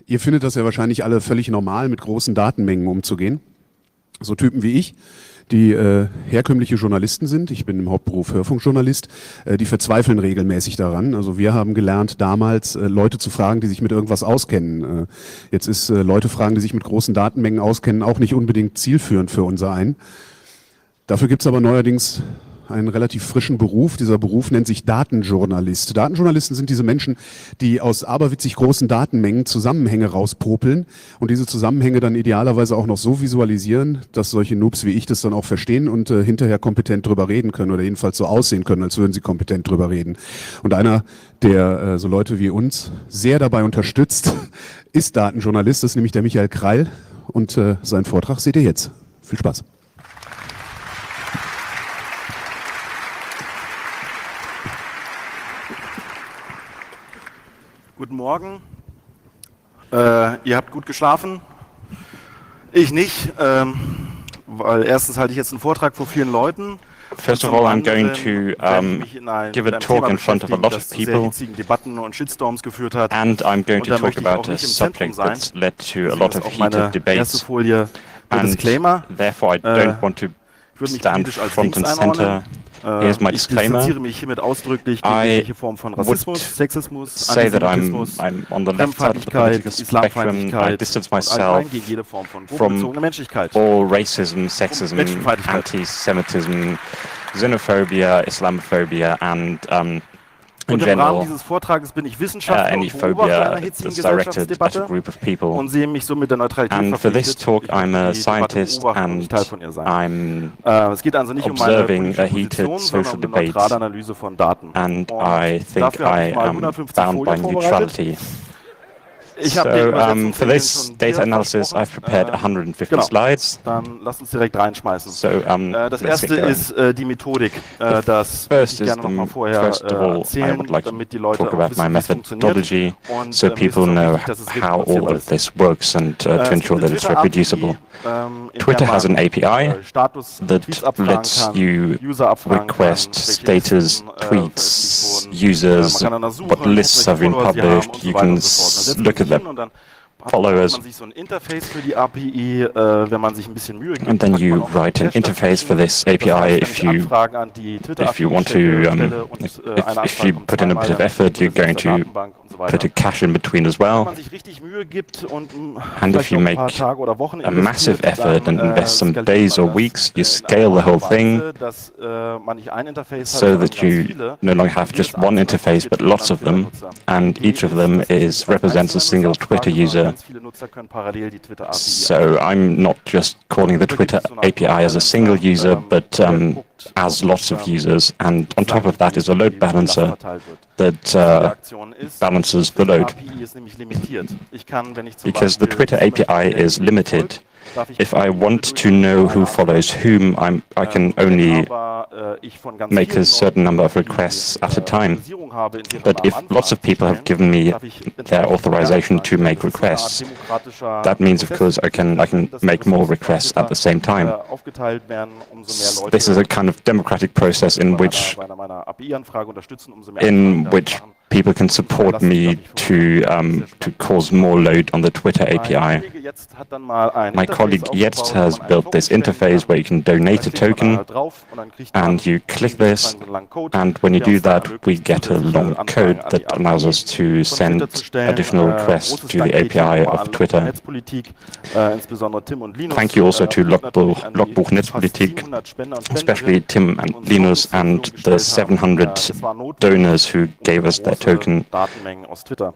Ihr findet das ja wahrscheinlich alle völlig normal, mit großen Datenmengen umzugehen. So Typen wie ich, die herkömmliche Journalisten sind, ich bin im Hauptberuf Hörfunkjournalist, die verzweifeln regelmäßig daran. Also wir haben gelernt, damals Leute zu fragen, die sich mit irgendwas auskennen. Jetzt ist Leute fragen, die sich mit großen Datenmengen auskennen, auch nicht unbedingt zielführend für unser einen. Dafür gibt es aber neuerdings einen relativ frischen Beruf. Dieser Beruf nennt sich Datenjournalist. Datenjournalisten sind diese Menschen, die aus aberwitzig großen Datenmengen Zusammenhänge rauspopeln und diese Zusammenhänge dann idealerweise auch noch so visualisieren, dass solche Noobs wie ich das dann auch verstehen und hinterher kompetent drüber reden können oder jedenfalls so aussehen können, als würden sie kompetent drüber reden. Und einer, der so Leute wie uns sehr dabei unterstützt, ist Datenjournalist, das ist nämlich der Michael Kreil und seinen Vortrag seht ihr jetzt. Viel Spaß. Guten Morgen. Ihr habt gut geschlafen. Ich nicht, weil erstens halte ich jetzt einen Vortrag vor vielen Leuten. First of all, I'm going to give a talk in front of a lot of people, Debatten und Shitstorms geführt hat. and I'm going to talk about a subject that's led to a lot of heated debates, and therefore I don't want to stand front and center. Here's my disclaimer. Ich mich hiermit ausdrücklich gegen jegliche Form von Rassismus, Sexismus, Antisemitismus, I'm on the left side of the political spectrum. I distance myself gegen jede Form von from gruppenbezogener Menschlichkeit. all racism, sexism, anti-Semitism, xenophobia, Islamophobia, and in Und im Rahmen general, dieses Vortrages bin ich Wissenschaftler any und Beobachter einer phobia hitzigen that's directed at a Gesellschaftsdebatte group of people. und sehe mich somit der Neutralität And for this verpflichtet. talk, Ich I'm a möchte die Debatte scientist beobachten und and nicht Teil von ihr sein. I'm Es geht also nicht um meine observing politische a heated Position, sondern social um eine debate, neutrale Analyse von Daten. and Und I think dafür habe I ich mal am 150 bound by Folien vorbereitet. neutrality. Ich habe die So Übersetzung for für den this schon data dir analysis, versprochen. I've prepared 150 Genau. slides. Dann lasst uns direkt reinschmeißen. So Das let's erste get going. ist die Methodik. Das würde First ich is gerne noch mal vorher first of all, I erzählen, would like to damit die Leute talk auch about wissen, my wie es funktioniert. methodology, Und so mir ist people es auch know wichtig, dass es how all reproduzierbar of ist. this works and to Es gibt ensure eine that it's Twitter-API, reproducible. in der Twitter has man an API Status that Tweets abfragen lets kann, you User abfragen request kann, welche status, Listen, tweets, veröffentlicht wurden. users, Man kann danach suchen, what lists gucken, have been welche Follower sie haben published. und You so weiter can und so fort. Dann setzt man look at sich the hin und dann followers, man sich so ein Interface für die API, wenn man sich ein bisschen Mühe gibt. and then packt man you auch write an Cache interface for this dazwischen. Das API heißt, if wenn ich you Anfragen an die Twitter-API want to stelle und if eine if Anfrage you kommt put in a bit zweimal, of effort, dann you're going wird es in der to Datenbank und so put a weiter. cache in between as Wenn well. man sich richtig Mühe gibt und And if vielleicht you noch ein paar make Tage oder Wochen a massive investiert, effort and dann, invest some skaliert days man or das weeks, you in scale einer the whole Art und thing Weise, dass man nicht ein Interface hat, so sondern that ganz you viele. no longer have just one interface but lots of them, and each of them represents a single Twitter user. Ganz viele Nutzer können parallel die Twitter-API So I'm not just calling the Twitter API as a single user, but as lots of users, and on top of that is a load balancer that balances the load. Because the Twitter API is limited, if I want to know who follows whom, I can only make a certain number of requests at a time. But if lots of people have given me their authorization to make requests, that means, of course, I can make more requests at the same time. This is a kind of democratic process in which people can support me to cause more load on the Twitter API. My colleague Jetzt has built this interface where you can donate a token, and you click this, and when you do that, we get a long code that allows us to send additional requests to the API of Twitter. Thank you also to Logbuch Netzpolitik, especially Tim and Linus and the 700 donors who gave us their token,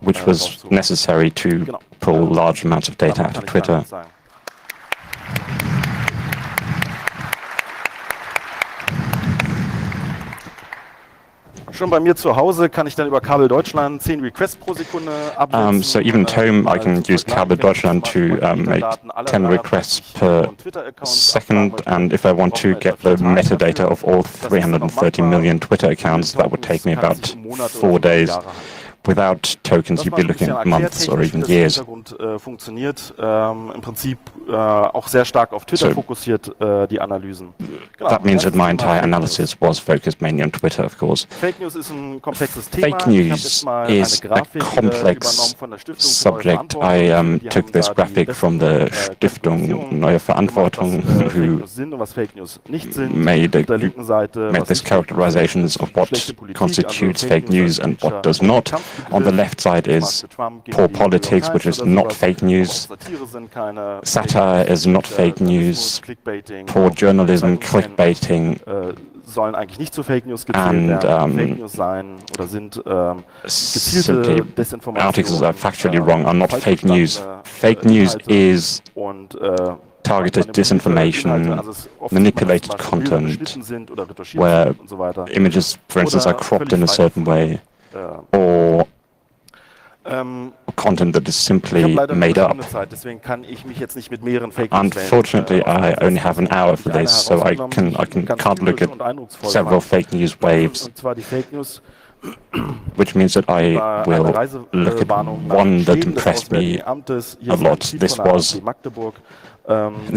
which was necessary to pull large amounts of data out of Twitter. Schon bei mir zu Hause kann ich dann über Kabel Deutschland 10 Requests pro Sekunde absetzen. So even at home, I can use Kabel Deutschland to make 10 requests per second, and if I want to get the metadata of all 330 million Twitter accounts, that would take me about 4 days. Without tokens, you'd be looking at months or even years. Funktioniert im Prinzip auch sehr stark auf Twitter fokussiert, die Analysen. That means that my entire analysis was focused mainly on Twitter, of course. Fake News ist ein komplexes Thema. Fake news is a complex subject. I took this graphic from the Stiftung Neue Verantwortung, who made this characterizations of what constitutes fake news and what does not. On the left side is poor politics, which is not fake news. Satire is not fake news. Poor journalism, clickbaiting, sollen eigentlich nicht zu Fake News gezählt werden, Fake News sein oder sind gezielte Desinformation. Articles are factually wrong are not fake news. Fake news is targeted disinformation, manipulated content, where images, for instance, are cropped in a certain way, or content that is simply made up. Unfortunately, I only have an hour for this, so I can't look at several fake news waves, which means that I will look at one that impressed me a lot. This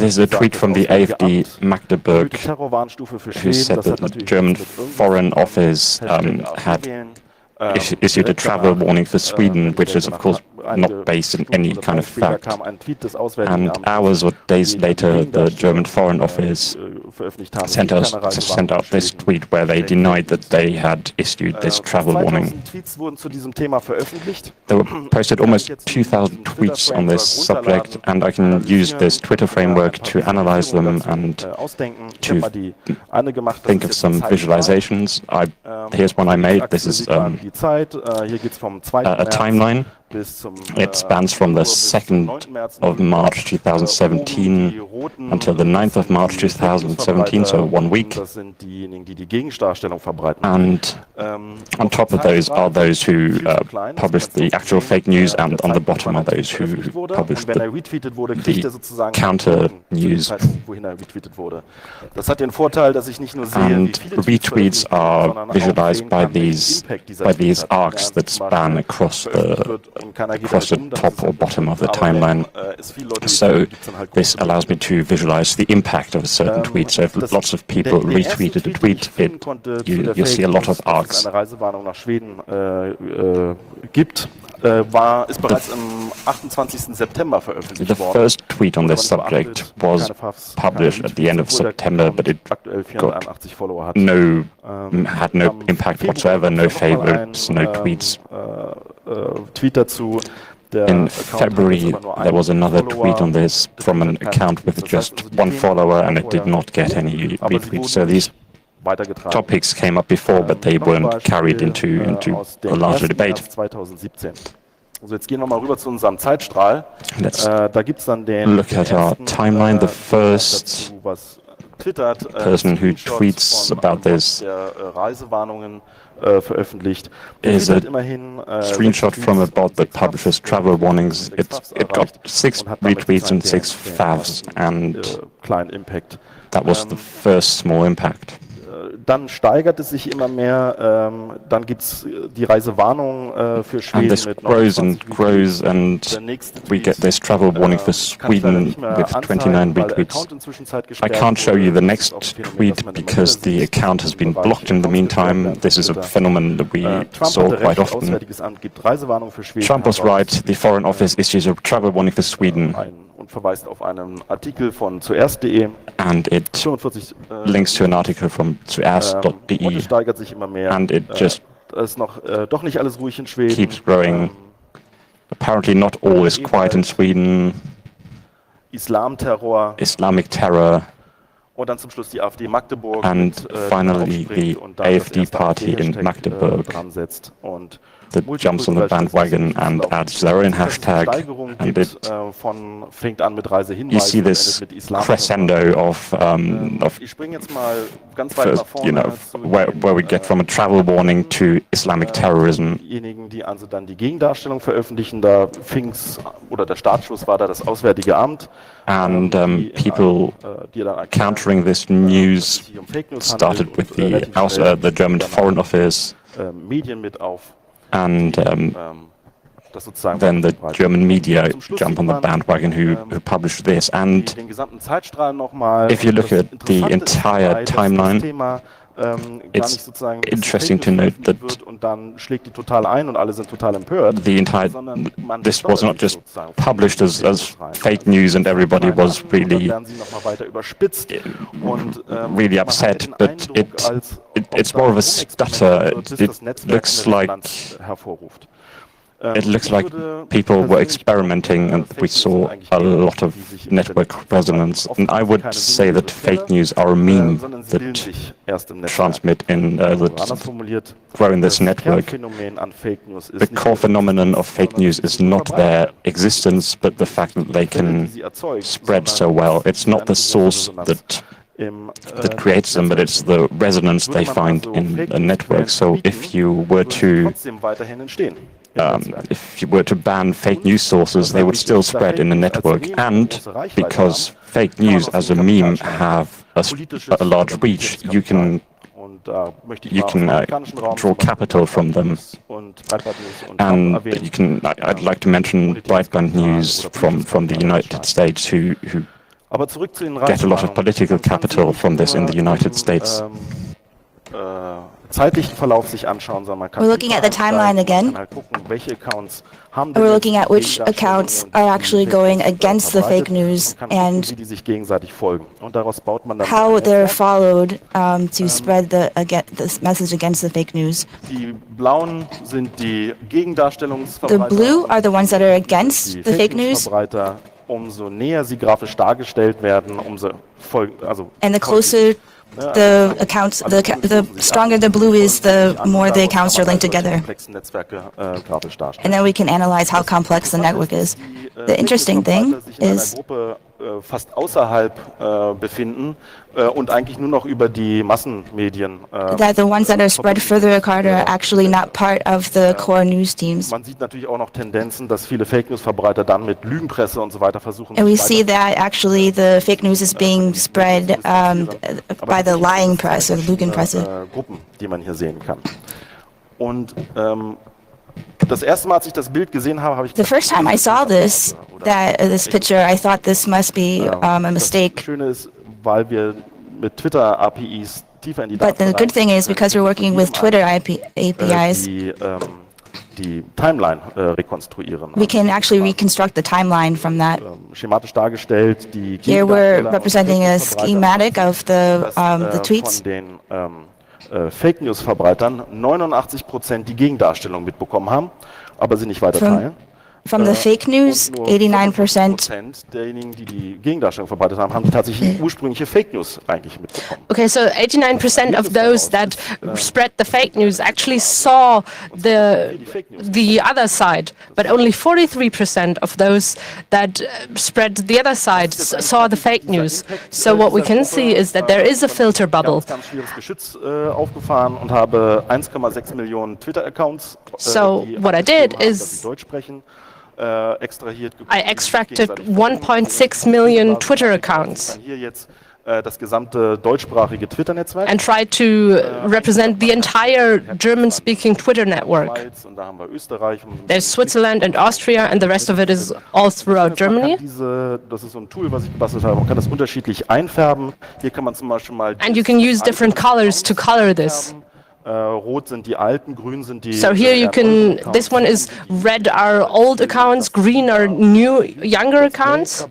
is a tweet from the AfD Magdeburg, who said that the German Foreign Office had issued a travel warning for Sweden, which is of course not based in any kind of fact. And hours or days later, the German Foreign Office sent out this tweet where they denied that they had issued this travel warning. They were posted almost 2,000 tweets on this subject, and I can use this Twitter framework to analyze them and to think of some visualizations. Here's one I made. This is a timeline. It spans from the 2nd of March 2017 until the 9th of March 2017, so 1 week. And on top of those are those who published the actual fake news, and on the bottom are those who published the counter news. And retweets are visualized by these arcs that span across the top or bottom of the timeline. So this allows me to visualize the impact of a certain tweet. So if lots of people retweeted a tweet, you'll see a lot of arcs. Ist bereits am 28. September veröffentlicht worden. The first tweet on this subject was published at the end of September, but it had no impact whatsoever, no favorites, no tweets. In February, there was another tweet on this from an account with just one follower, and it did not get any retweets. So these topics came up before, but they weren't carried into a larger debate. Also jetzt gehen wir mal rüber zu unserem Zeitstrahl. Da gibt's dann den look at our timeline. The first person who tweets about this veröffentlicht. Is a screenshot from a bot that publishes travel warnings. It got 6 retweets and 6 favs, and that was the first small impact. Dann steigert es sich immer mehr, dann gibt es die Reisewarnung für Schweden. And this grows and grows, and we get this travel warning for Sweden with 29 retweets. I can't show you the next tweet because the account has been blocked in the meantime. This is a phenomenon that we saw quite often. Trump was right, the Foreign Office issues a travel warning for Sweden. Und verweist auf einen Artikel von zuerst.de. And it links to an article from zuerst.de. Und es steigert sich immer mehr. And it just ist noch doch nicht alles ruhig in Schweden. Keeps growing. Apparently not all is quiet in Sweden. Islamterror. Islamic terror. Und dann zum Schluss die AfD Magdeburg. And finally the AfD party in Magdeburg that jumps on the bandwagon and adds their own hashtag, and you see this crescendo of where we get from a travel warning to Islamic terrorism. Diejenigen, die also dann die Gegendarstellung veröffentlichen, da fing's, oder der Startschuss war da das Auswärtige Amt. And people countering this news started with the German Foreign Office. Medien mit auf. and then the German media jump on the bandwagon who publish this. And if you look at the entire timeline, it's interesting to note that this was not just published as fake news and everybody was really upset, but it's more of a stutter. It looks like people were experimenting, and we saw a lot of network resonance. And I would say that fake news are a meme that transmit that grow in this network. The core phenomenon of fake news is not their existence, but the fact that they can spread so well. It's not the source that creates them, but it's the resonance they find in a network. So if you were to ban fake news sources, they would still spread in the network. And because fake news as a meme have a large reach, you can draw capital from them. And I'd like to mention Breitband News from the United States, who get a lot of political capital from this in the United States. We're looking at the timeline again. We're looking at which accounts are actually going against the fake news and how they're followed to spread this message against the fake news. The blue are the ones that are against the fake news. And the closer the accounts, the stronger the blue is, the more the accounts are linked together. And then we can analyze how complex the network is. The interesting thing is fast außerhalb befinden und eigentlich nur noch über die Massenmedien. That the ones that are spread further apart are actually not part of the core news teams. Man sieht natürlich auch noch Tendenzen, dass viele Fake News Verbreiter dann mit Lügenpresse und so weiter versuchen. And we see that actually the fake news is being spread by the lying press or the Lügenpresse. Gruppen, die man hier sehen kann. Und das erste Mal, als ich das Bild gesehen habe, habe ich the first time I saw this picture, I thought this must be a mistake. Das Schöne ist, weil wir mit Twitter APIs tiefer in die But the good thing is, because we're working with Twitter APIs, die Timeline rekonstruieren. We can actually reconstruct the timeline from that. Schematisch dargestellt, die Here we're representing a schematic of the tweets. Von den Fake News Verbreitern 89% die Gegendarstellung mitbekommen haben, aber sie nicht weiter teilen. From the fake news, 89%. Derjenigen, die die Gegendarstellung verbreitet haben, haben tatsächlich ursprüngliche Fake News eigentlich mitbekommen. Okay, so 89% of those that spread the fake news actually saw the other side, but only 43% of those that spread the other side saw the fake news. So what we can see is that there is a filter bubble. Ich habe ganz schwieriges Geschütz aufgefahren und habe 1,6 Millionen Twitter-Accounts. So what I did is Deutsch sprechen. I extracted 1.6 million Twitter accounts das gesamte deutschsprachige Twitter-Netzwerk. And tried to represent the entire German-speaking Twitter network. There's Switzerland and Austria, and the rest of it is all throughout Germany. Das ist so ein Tool, was ich gebastelt habe. Man kann das unterschiedlich einfärben. Hier kann man zum Beispiel mal. And you can use different colors to color this. Rot sind die alten, grün sind die. So here you can, this one is red are old accounts, green are new, younger accounts.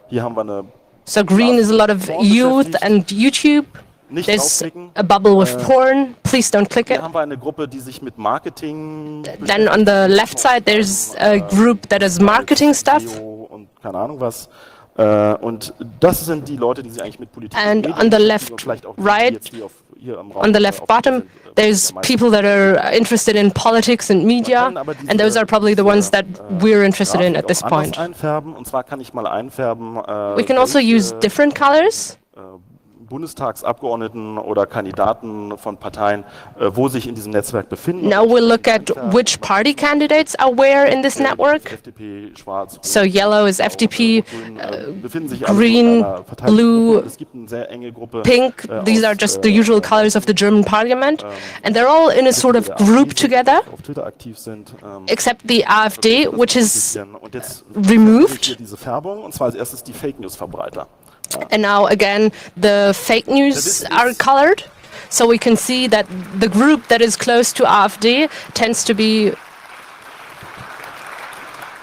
Hier haben wir eine. So green is a lot of youth and YouTube. There's a bubble with porn. Please don't click it. Hier haben wir eine Gruppe, die sich mit Marketing. Then on the left side there's a group that does marketing stuff. Und keine Ahnung was. Und das sind die Leute, die sich eigentlich mit Politik. And on the left right, on the left bottom, there's people that are interested in politics and media, and those are probably the ones that we're interested in at this point. Und zwar kann ich mal einfärben. We can also use different colors. Bundestagsabgeordneten oder Kandidaten von Parteien, wo sich in diesem Netzwerk befinden. Now we'll look at which party candidates are where in this network. FDP, schwarz, So yellow is FDP, befinden sich alle green, in einer verteilten blue, Gruppe. Es gibt eine sehr enge Gruppe, pink. These are just the usual colors of the German parliament. And they're all in a sort of group together, auf Twitter aktiv sind. except the AfD, which is Und jetzt removed. hier diese Färbung, und zwar als erstes die Fake News Verbreiter. And now again, the fake news are colored. So we can see that the group that is close to AfD tends to be.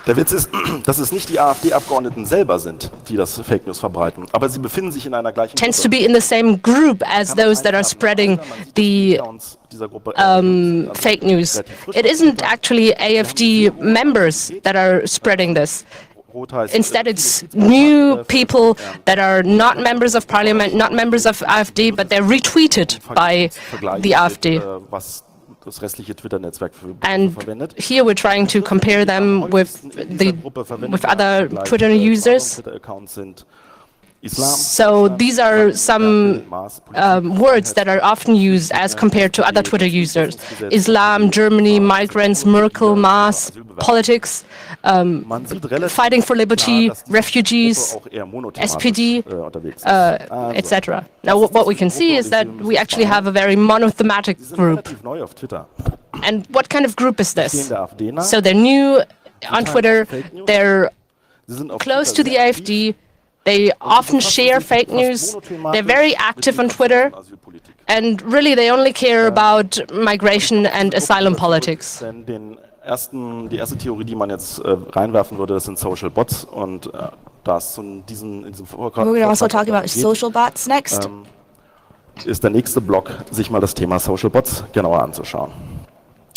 Der Witz ist, dass es nicht die AfD-Abgeordneten selber sind, die das Fake News verbreiten, aber sie befinden sich in einer gleichen Tends to Gruppe. be in the same group as those that are spreading the fake news. It isn't actually AfD members that are spreading this. Instead, it's new people that are not members of parliament, not members of AfD, but they're retweeted by the AfD. Das restliche Twitter-Netzwerk And verwendet. here we're trying to compare them with other Twitter users. Twitter-Accounts sind Islam, So these are some words that are often used as compared to other Twitter users. Islam, Germany, migrants, Merkel, Maas, politics, man sieht relativ fighting for liberty, klar, dass diese refugees, Gruppe auch eher monothematisch, SPD, unterwegs ist. etc. Now what we can see is that we actually have a very monothematic Die sind group. relativ neu auf Twitter. And what kind of group is Stehen this? der AfD nach. So they're new on Twitter, they're Sie sind auf close Twitter to the sehr AfD, they often share fake news, they're very active on Twitter, Asylpolitik. and really they only care about migration and asylum politics. Denn die erste Theorie, die man jetzt reinwerfen würde, das sind Social Bots, und da es in diesem Vortrag We're also talking about social bots next. ist der nächste Block, sich mal das Thema Social Bots genauer anzuschauen.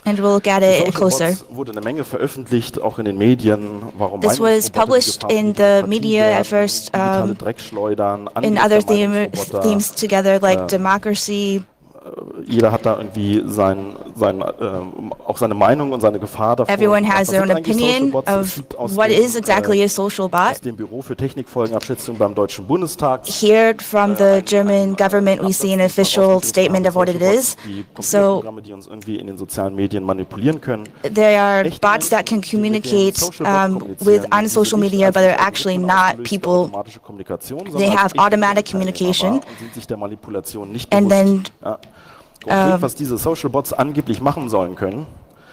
And we'll look at it Social closer. Bots wurde eine Menge veröffentlicht, auch in den Medien. Warum This was published in the media at first, Dreckschleudern, in other themes together, like democracy. Jeder hat da irgendwie auch seine Meinung und seine Gefahr davon. Everyone has their own Was sind eigentlich Social opinion Bots? Es of gibt aus what dem, is exactly a social bot. aus dem Büro für Technikfolgenabschätzung beim Deutschen Bundestag. Here from the German government, we see an official statement of what it is. Die So Computerprogramme, die uns irgendwie in den sozialen Medien manipulieren können. there are bots that can communicate with on social media, but they're actually not people. Automatische Kommunikation, They sondern have als automatic echte communication. und sind sich der Manipulation nicht And bewusst. then Konkret, was diese Social Bots angeblich machen sollen können,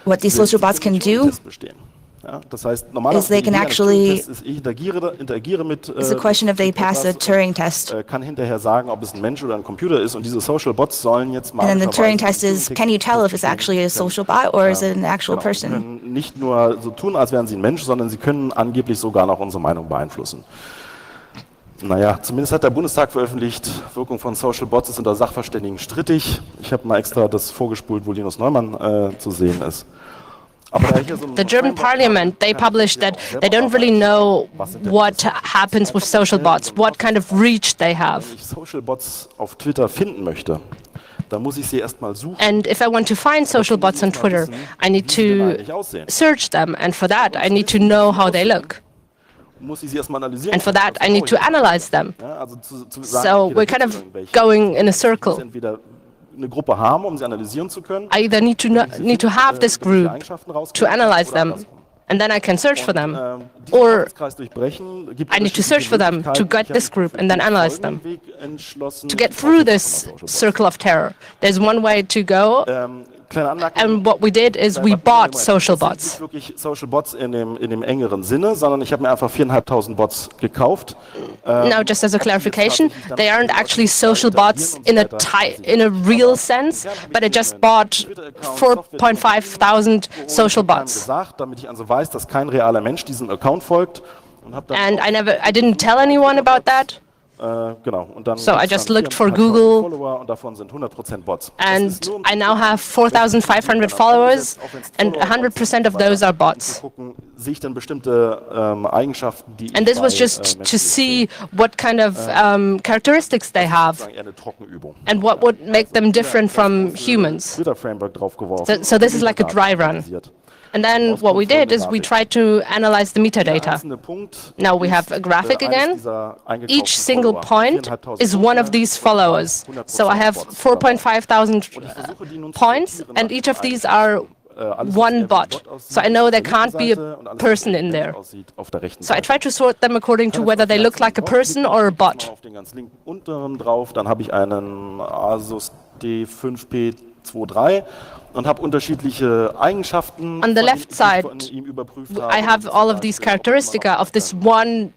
what these social bots can do bestehen. Ja, das heißt, normalerweise is they can actually, ich interagiere mit it's a question if they pass a Turing test. kann hinterher sagen, ob es ein Mensch oder ein Computer ist, und diese Social Bots sollen jetzt mal And then the Turing test is, can you tell if it's actually a social bot or is it an actual person? können nicht nur so tun, als wären sie ein Mensch, sondern sie können angeblich sogar noch unsere Meinung beeinflussen. Naja, zumindest hat der Bundestag veröffentlicht, Wirkung von Social Bots ist unter Sachverständigen strittig. Ich habe mal extra das vorgespult, wo Linus Neumann zu sehen ist. Aber da hier so The German parliament, they published that they don't really know what happens with social bots, what kind of reach they have. Wenn ich Social Bots auf Twitter finden möchte, dann muss ich sie erstmal suchen. And if I want to find social bots on Twitter, I need to search them, and for that I need to know how they look. Muss ich sie erstmal analysieren. And for that I need to analyze them. Ja, also zu sagen, So okay, we're da kind gibt's of irgendwelche. going in a Ich muss circle. entweder eine Gruppe haben, um sie analysieren zu können. I either need to have this group to analyze them, and then I can search for them, or I need to search for them to get this group and then analyze them. To get through this circle of terror, there's one way to go, and what we did is we bought social bots. Nicht wirklich Social Bots in dem engeren Sinne, sondern ich habe mir einfach 4.500 Bots gekauft. Now, just as a clarification, they aren't actually social bots in a real sense, but I just bought 4,500 social bots. Gesagt, damit ich also weiß, dass kein realer Mensch diesem Account folgt. Und habe dann And I didn't tell anyone about that. genau. Und dann So I gibt's just dann looked for 4.500 Google, Follower, und davon sind 100% Bots. and I now have 4,500 followers, and 100% of those are bots. Gucken, sehe ich denn bestimmte Eigenschaften, die And ich this was bei, just Menschen to see what kind of characteristics they have sehe. Eher eine Trockenübung. and what would make them different from humans. Twitter-Framework draufgeworfen. So this is like a dry run. And then what we did is we tried to analyze the metadata. Now we have a graphic again. Each single point is one of these followers. So I have 4,500 points, and each of these are one bot. So I know there can't be a person in there. So I try to sort them according to whether they look like a person or a bot. Auf den ganz linken unteren drauf, dann habe ich einen Asus D5P23 und habe unterschiedliche Eigenschaften. On the left side, I have all of these characteristics of this one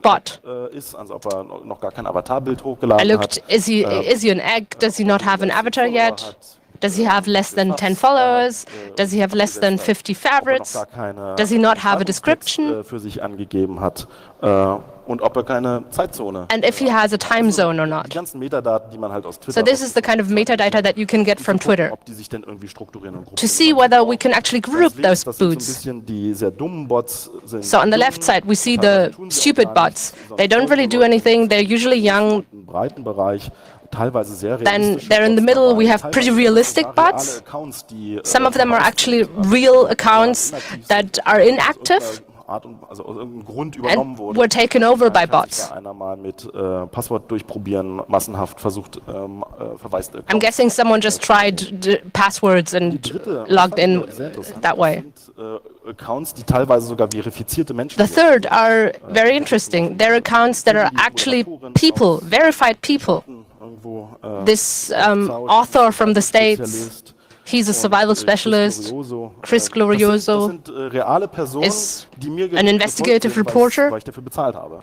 bot. Ist, also ob noch gar kein Avatarbild hochgeladen I looked, is he an egg? Does he not have an avatar yet? Does he have less than 10 followers? Does he have less than 50 favorites? Does he not have a description? Für sich angegeben hat. Und ob keine Zeitzone. And if he has a time zone or Die not. ganzen Metadaten, die man halt aus Twitter. So this is the kind of metadata that you can get from Twitter Ob die sich denn irgendwie strukturieren und to see whether we can actually group those Das sind so ein boots. bisschen die sehr dummen Bots sind. So on the left side, we see the stupid bots. They don't really do anything. They're usually young. Im breiten Bereich. Teilweise sehr Then there in the middle, we have pretty realistic bots. Some of them are actually real accounts that are inactive also aus irgendeinem Grund übernommen and wurden. were taken over by bots. Einer mal mit Passwort durchprobieren, massenhaft versucht, verweist. I'm guessing someone just tried the passwords and logged in that way. Accounts, die teilweise sogar verifizierte Menschen The third are very interesting. They're accounts that are actually people, verified people. irgendwo This author from the States, he's a survival specialist. Chris Glorioso das sind reale Personen, is die mir an investigative reporter. weil ich dafür bezahlt habe.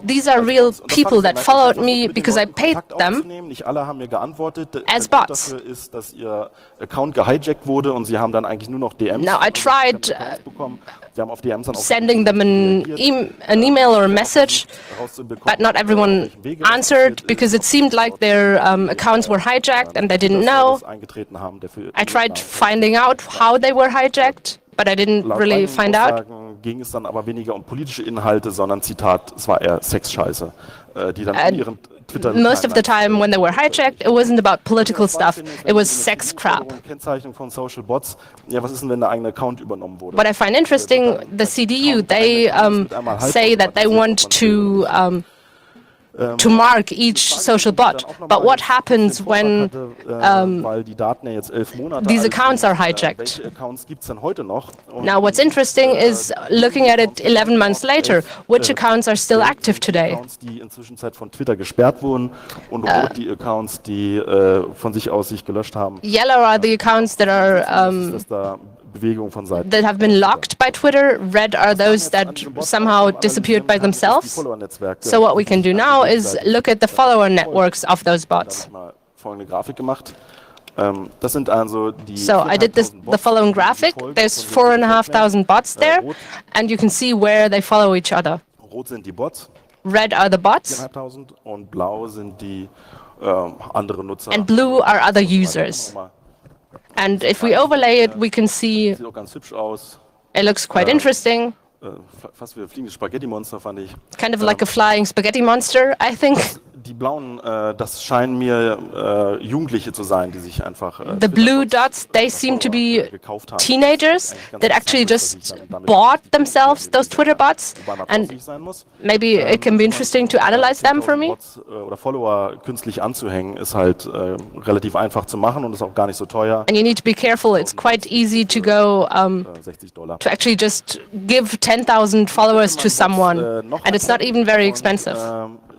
These are real people that followed me because I paid them Nicht alle haben mir geantwortet. as Der Grund bots. dafür ist, dass ihr Account gehijackt wurde und sie haben dann eigentlich nur noch DMs Now I tried bekommen. Sie haben auf DMs dann auch sending them an email or a message, but not everyone answered because it seemed like their accounts were hijacked and they didn't know. eingetreten haben, der für I tried finding out how they were hijacked, but I didn't really find out. Ging es dann aber weniger um politische Inhalte, sondern Zitat, es war eher Sexscheiße, die dann in ihren Twitter Most of the time when they were hijacked, it wasn't about political stuff, it was sex crap. Kennzeichnung von Social Bots. Ja, was ist denn, wenn der eigene Account übernommen wurde? What I find interesting, the CDU, they say that they want to mark each social bot. But what happens when weil die Daten ja jetzt 11 Monate these alt accounts sind, are hijacked? welche Accounts gibt es denn heute noch? Und Now, what's interesting is looking at it 11 months later, which accounts are still active today? Accounts, die inzwischen von Twitter gesperrt wurden, und rot die Accounts, die von sich aus sich gelöscht haben. Yellow are the accounts that are Dass da Bewegung von Seiten. that have been locked by Twitter. Red are those that somehow disappeared by themselves. So what we can do now is look at the follower networks of those bots. Ich habe mal folgende Grafik gemacht. Das sind also die. So I did the following graphic. There's 4,500 bots there, and you can see where they follow each other. Rot sind die Bots, Red are the bots, 4.500, und blau sind die andere Nutzer. and blue are other users. And if we overlay it, we can see Sieht auch ganz hübsch aus. it looks quite interesting, Fast wie ein fliegendes Spaghetti-Monster, fand ich. kind of like a flying spaghetti monster, I think. Die blauen, das scheinen mir Jugendliche zu sein, die sich einfach The blue dots, they seem to be gekauft haben. teenagers that actually just bought themselves those Twitter bots, Wobei man and vorsichtig sein muss. maybe it can be interesting to analyze them for me. Bots, oder Follower künstlich anzuhängen, ist halt relativ einfach zu machen und ist auch gar nicht so teuer. And you need to be careful. It's quite easy to go $60. to actually just give 10,000 followers to someone, and it's not even very expensive.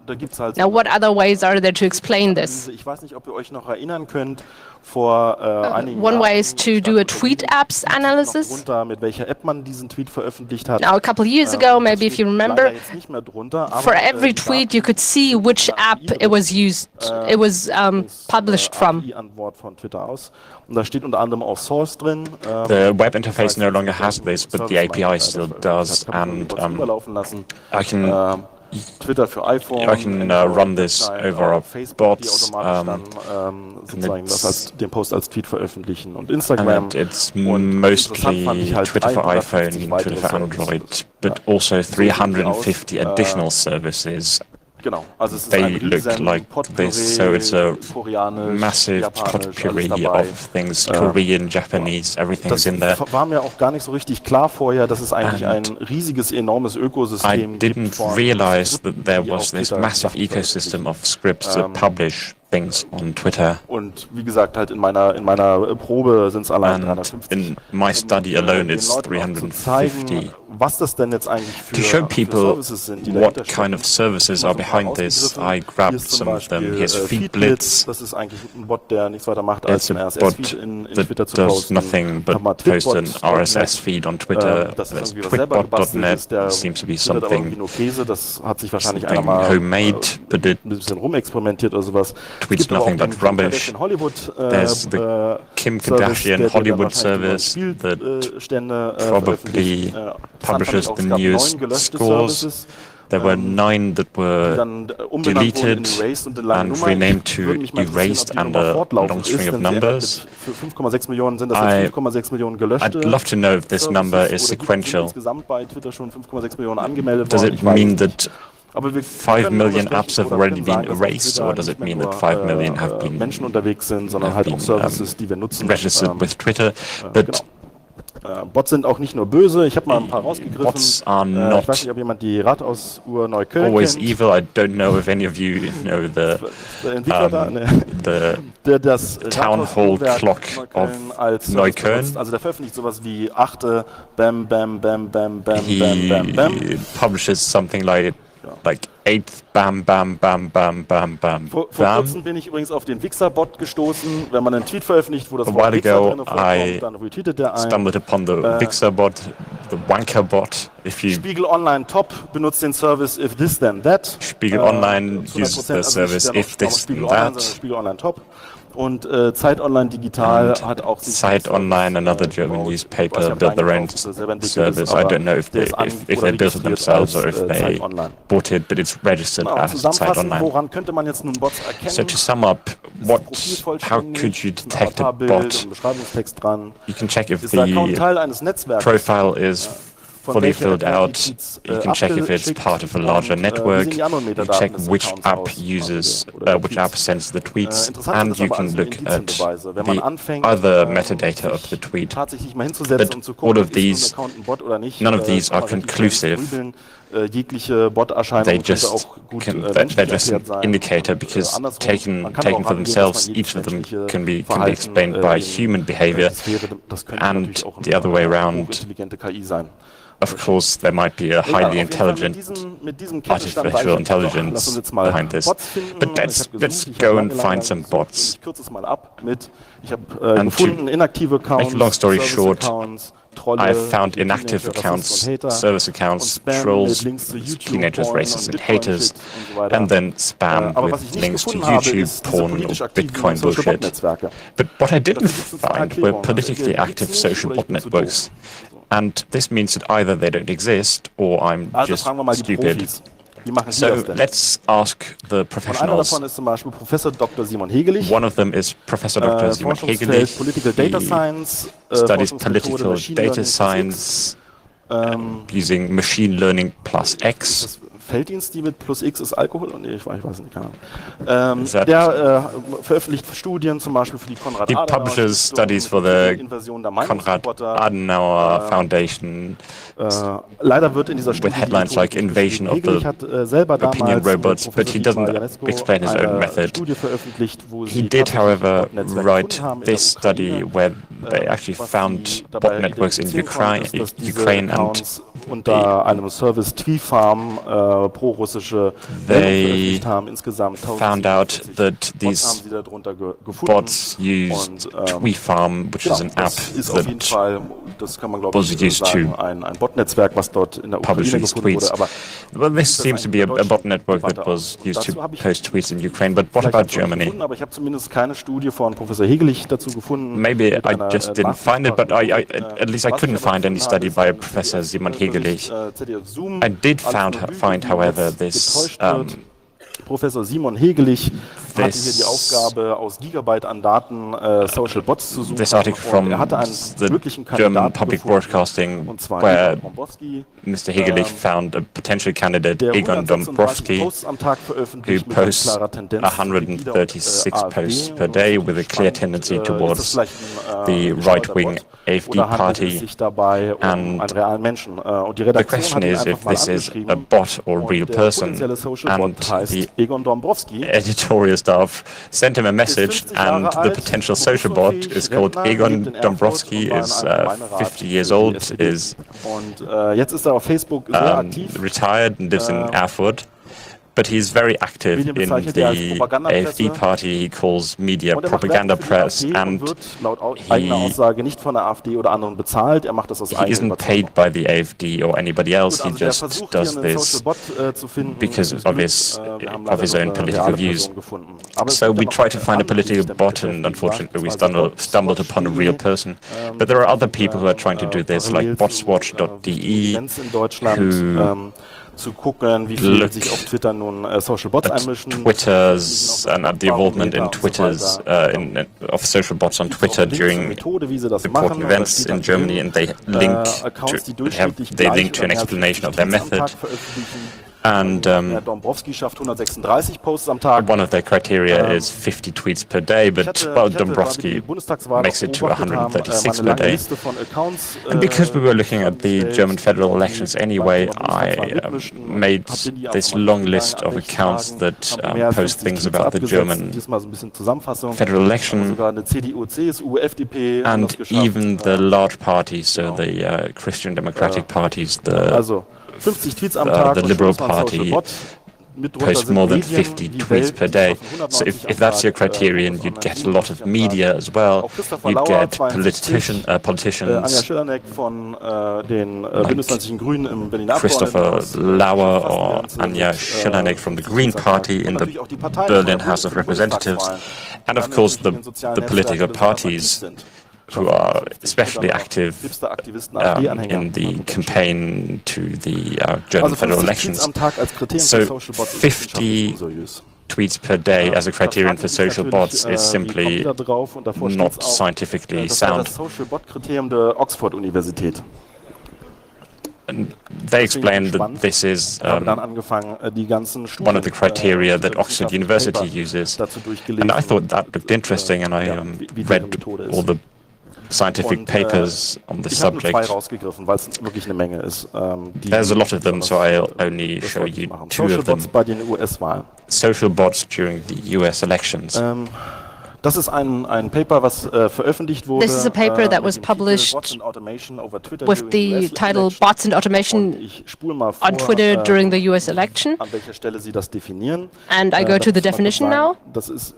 Da gibt's halt Now, what other ways are there to explain this? ich weiß nicht, ob ihr euch noch erinnern könnt, vor einigen One way Jahren is to do a tweet apps analysis. drunter, mit welcher App man diesen Tweet veröffentlicht hat. Now, a couple years ago, maybe if you remember, Leider jetzt nicht mehr drunter, aber, for every tweet you could see which app it was published from. Die Antwort von Twitter aus. Und da steht unter anderem auch Source drin. The web interface no longer has this, but the API still does, and überlaufen lassen. I can Twitter für iPhone. I can run this over our Facebook, die bots, automatisch dann sozusagen den Post als Tweet veröffentlichen, und and Instagram. it's Und interessant fand mostly ich halt Twitter for 350 iPhone, weitere Twitter for Services. Android, but also 350 additional services Genau, also es ist They ein look like this, so it's a Koreanisch, massive Japanisch, alles potpourri dabei. of things, Korean, Japanese, everything's Das in there. war mir auch gar nicht so richtig klar vorher, dass es eigentlich ein And riesiges, enormes I Ökosystem gibt didn't von realize that there die was auf this Twitter massive Sachen ecosystem of scripts that publish things on Twitter. Und wie gesagt, halt in meiner Probe sind es allein And 350. in my study alone, Den it's Leuten auch zu zeigen, 350. was das denn jetzt eigentlich To show für people Services sind, die what dahinter kind of services are behind this, I Hier grabbed ist zum some of them. Beispiel Here's Feedblitz, Feedblitz. das ist eigentlich ein Bot, der nichts weiter macht, als It's den a RSS-Feed bot in that Twitter zu does posten. nothing Dann mal but post an Tweetbot.net. RSS feed on Twitter. Das ist There's irgendwie was selber gebastelt tweetbot.net. ist, der Seems to be findet aber irgendwie something nur Käse, das hat sich wahrscheinlich einer something mal homemade, but it ein bisschen rumexperimentiert oder sowas. Es tweets gibt aber auch nothing den but Kim rubbish. Kardashian Hollywood There's the Kim Kardashian Hollywood service that probably publishes the newest scores. There were 9 that were deleted and renamed to erased and a long string of numbers. Für 5,6 Millionen sind das jetzt 5,6 Millionen gelöschte. I'd love to know if this number is Services, oder sequential. sind insgesamt bei Twitter schon 5,6 Millionen angemeldet Does worden? it Ich weiß mean es nicht. that Aber wir 5 können million darüber apps have sprechen oder already können been sagen, dass erased, Twitter or does nicht it mehr mean nur, that 5 million have been Menschen unterwegs sind, sondern halt auch Services, die wir nutzen. registered with Twitter? But Genau. Bots sind auch nicht nur böse. Ich habe mal ein paar rausgegriffen. bots are Ich not weiß nicht, ob jemand die Rathausuhr Neukölln always kennt. evil. I don't know if any of you know Der Entwickler da, the der das Town Hall Rathausuhrwerk Clock Neukölln of als Service Neukölln. benutzt. Also der veröffentlicht sowas wie achte Bam Bam Bam Bam Bam Bam Bam Bam. he publishes something like 8th bam bam bam bam bam bam Vor bam. kurzem bin ich übrigens auf den Wixer-Bot gestoßen. Wenn man einen Tweet veröffentlicht, wo das A Wort while Wixer ago, drin vorkommt, dann retweetet der ein. Stumbled upon the Vixer bot, the Wanker bot. If you Spiegel Online Top benutzt den Service if this then that. Spiegel Online zu 100%, uses the also nicht service der if this Spiegel then Online, that. sondern Spiegel Online Top. Und Zeit Online Digital hat auch sich Zeit Online, another German newspaper, built their own service. I don't know if they built it themselves or if they bought it, but it's registered as Zeit Zusammenfassend, Online. woran könnte man jetzt nun Bots erkennen? So to sum up, how could you detect a bot? Beschreibungstext dran. You can check if Ist der Account the Teil eines Netzwerks? profile is Von fully welcher filled App out. die Tweets, You can check if it's abgeschickt part of a larger und, network. wie sehen die anderen You Metadaten check des which Accounts app aus, uses, oder which Tweets. app sends the tweets, Interessant and ist you aber can also look at Indizienbeweise. Wenn man the anfängt, other metadata of the tweet. tatsächlich mal hinzusetzen But und zu all gucken, of ist nun ein these- Account ein Bot oder nicht. none of these are kann man relativ conclusive. grübeln. Jegliche Bot-Erscheinung They könnte just auch gut they're menschlich just erklärt an sein. indicator, Und, because andersrum, taken man kann aber auch for angeben, dass themselves, man each of them jedes can be Verhalten, explained by human behavior, das könnte and natürlich auch the other way eine around. hochintelligente KI sein. Of course, there might be a Egal, auf highly jeden Fall intelligent mit diesem Kenntnisstand artificial reicht es. Doch, lass uns intelligence jetzt mal behind this. Bots finden. But Ich hab gesucht, let's ich hab go and lange find some gesucht. bots. Ich kürze es mal ab mit, ich habe And gefunden, inaktive Accounts, make a long story Service short, Accounts, Trolle, I found Teenager, inactive Rassisten accounts, und Hater, service und accounts, Spam trolls, mit Links zu YouTube, teenagers, Porn racists, und and haters, Bitcoin-Shit und so weiter. and then spam Aber was with ich nicht links to gefunden habe, YouTube, ist diese porn, politisch or aktiven Bitcoin Social bullshit. Bot-Netzwerke. But what I didn't Das gibt es zwei find were Erklärungen. politically Entweder active gibt's nicht social oder bot ich bin zu networks. And this means that either they don't exist or I'm Also just fragen wir mal die stupid. Profis. Wie machen die So das denn? let's ask the Und einer professionals. davon ist zum Beispiel Professor Dr. Simon Hegelich. One of them is Professor Dr. Simon Forschungsfeld Hegelich. Political Data He Science, studies Forschungsmethode political Machine data Learning science using machine learning plus X. Das Felddienst, die mit plus X ist Alkohol? Nee, ich weiß nicht, keine Ahnung. Is that- Der veröffentlicht Studien zum Beispiel für die Konrad He Adenauer publishes Stiftung studies for mit der the Invasion der Konrad Meinungsroboter. Adenauer Foundation Leider wird in dieser Studie with headlines like Invasion of Hegelich the hat selber Opinion damals Robots, but he Professor doesn't Janesko explain his own eine method. Studie veröffentlicht, wo He sie did, tatsächlich however, Botnetzwerke write gefunden haben in der this study Ukraine. where they actually Was found sie dabei bot networks in identifizieren konnten, ist, dass diese Ukraine and Accounts unter einem Service Tweefarm pro-russische They Meldungen veröffentlicht haben. Insgesamt found out 1047 that Bots haben these sie darunter gefunden. bots used Und, Tweefarm, which genau, is an app das ist auf jeden that Fall, das kann man glaube was ich used sagen, to ein Botnetzwerk, was dort in der Ukraine publishes gefunden tweets. wurde. Aber Well, this das seems to be a bot network that was used to dazu habe ich post tweets in Ukraine, but what vielleicht about dazu nicht Germany? gefunden, aber ich habe zumindest keine Studie von Professor Hegelich dazu gefunden. Maybe mit I einer, just didn't find it, but at least I was couldn't ich aber find any gefunden study habe, by ist Professor Simon dass es, Hegelich. ZDF Zoom I did alles nur Lügen, find, die however, jetzt this getäuscht wird. Professor Simon Hegelich hatte hier die Aufgabe, aus Gigabyte an Daten Social Bots zu suchen. This article from the German public broadcasting, where Mr. Hegelich found a potential candidate, Egon Dombrowski, who posts 136 posts per day with a clear tendency towards the right-wing AfD party. And the question is if this is a bot or a real person. And the editorial staff sent him a message, and the potential social bot is called Egon Dombrowski, is 50 years old, is retired and lives in Erfurt. But he's very active in the AfD party. He calls media propaganda press, and he isn't paid by the AfD or anybody else. He just does this because of his own political views. So we try to find a political bot, and unfortunately we stumbled upon a real person. But there are other people who are trying to do this, like botswatch.de, who look at Twitter's and at the involvement in Twitter's of social bots on Twitter during important events in Germany, and they link to an explanation of their method. And one of their criteria is 50 tweets per day, but Dombrowski makes it to 136 per day. And because we were looking at the German federal elections anyway, I made this long list of accounts that post things about the German federal election, and even the large parties, so the Christian Democratic parties, the Liberal Party, post more than 50 tweets per day. So if that's your criterion, you'd get a lot of media as well. You'd get politicians like Christopher Lauer or Anja Schillenek from the Green Party in the Berlin House of Representatives. And of course the political parties who are especially active in the campaign to the German federal elections. So 50 tweets per day as a criterion for social bots is simply not scientifically sound. And they explained that this is one of the criteria that Oxford University uses. And I thought that looked interesting, and I read all the scientific papers on the subject. There's a lot of them, so I'll only show you two of them. Social bots during the US elections. Das ist ein Paper, was veröffentlicht wurde. This is a paper that was published with the title Bots and Automation on Twitter during the US election. An welcher Stelle Sie das definieren. And I go to the definition now. Das ist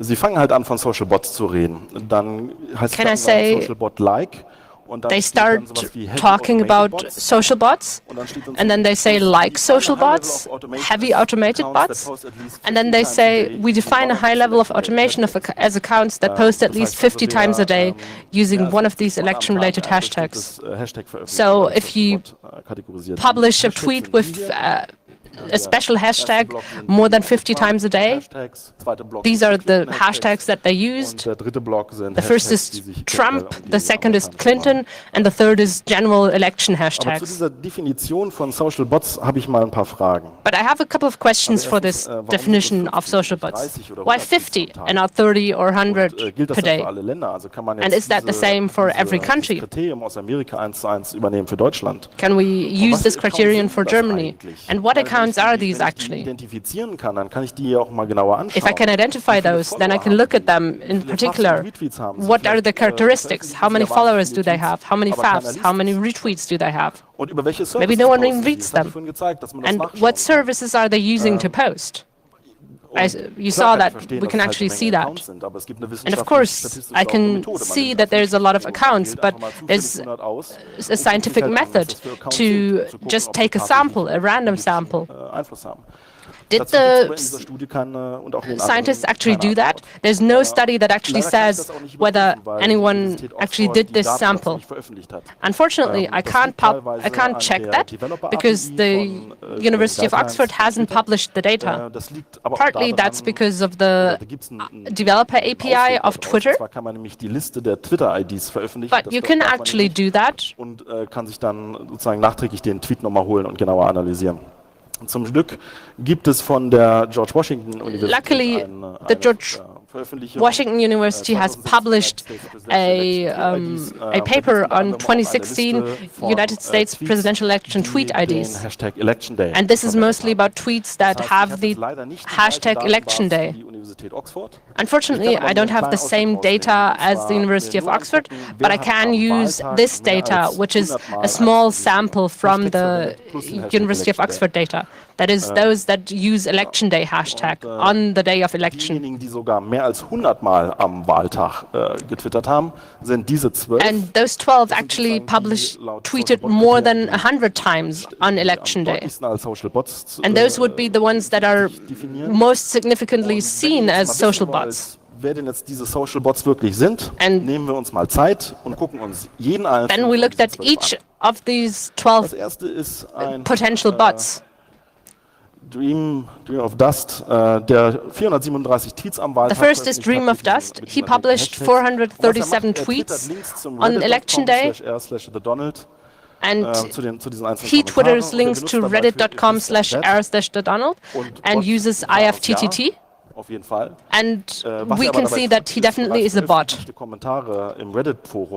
Sie fangen halt an, von Social Bots zu reden. Dann heißt es Social Bot like. They start talking about social bots, and then they say like social bots, heavy automated bots, and then they say we define a high level of automation as accounts that post at least 50 times a day using one of these election-related hashtags. So if you publish a tweet with a special hashtag more than 50 times a day. These are the hashtags that they used. The first is Trump, the second is Clinton, and the third is general election hashtags. But I have a couple of questions for this definition of social bots. Why 50 and not 30 or 100 per day? And is that the same for every country? Can we use this criterion for Germany? And what accounts are these actually? If I can identify those, then I can look at them in particular. What are the characteristics? How many followers do they have? How many faps? How many retweets do they have? Maybe no one even reads them. And what services are they using to post? You saw that we can actually see that. And of course, I can see that there's a lot of accounts, but there's a scientific method to just take a sample, a random sample. Did the scientists actually do that? There's no study that actually says whether anyone actually did this sample. Unfortunately, I can't check that because the University of Oxford hasn't published the data. Partly that's because of the developer API of Twitter. But you can actually do that. Und kann sich dann sozusagen nachträglich den Tweet nochmal holen und genauer analysieren. Zum Glück gibt es von der George Washington University Luckily, the George Washington University has published a paper on 2016 United States presidential election tweet IDs. And this is mostly about tweets that have the hashtag election day. Unfortunately, I don't have the same data as the University of Oxford, but I can use this data, which is a small sample from the University of Oxford data. That is those that use election day hashtag on the day of election. Diejenigen, die sogar mehr als 100 Mal am Wahltag getwittert haben, sind diese 12. And those 12 actually tweeted more than 100 times on election day. And those would be the ones that are most significantly seen as social bots. Wer denn jetzt diese Social Bots wirklich sind, nehmen wir uns mal Zeit und gucken uns jeden einzelnen. Then we looked at each of these 12 Das erste ist ein potential bots. Dream of Dust, der 437 Tweets am Wahltag. The first is Dream of Dust. He published 437 tweets on election day. And he twitters links to reddit.com/r/Donald and uses IFTTT. Auf jeden Fall. And we can see that he definitely is a bot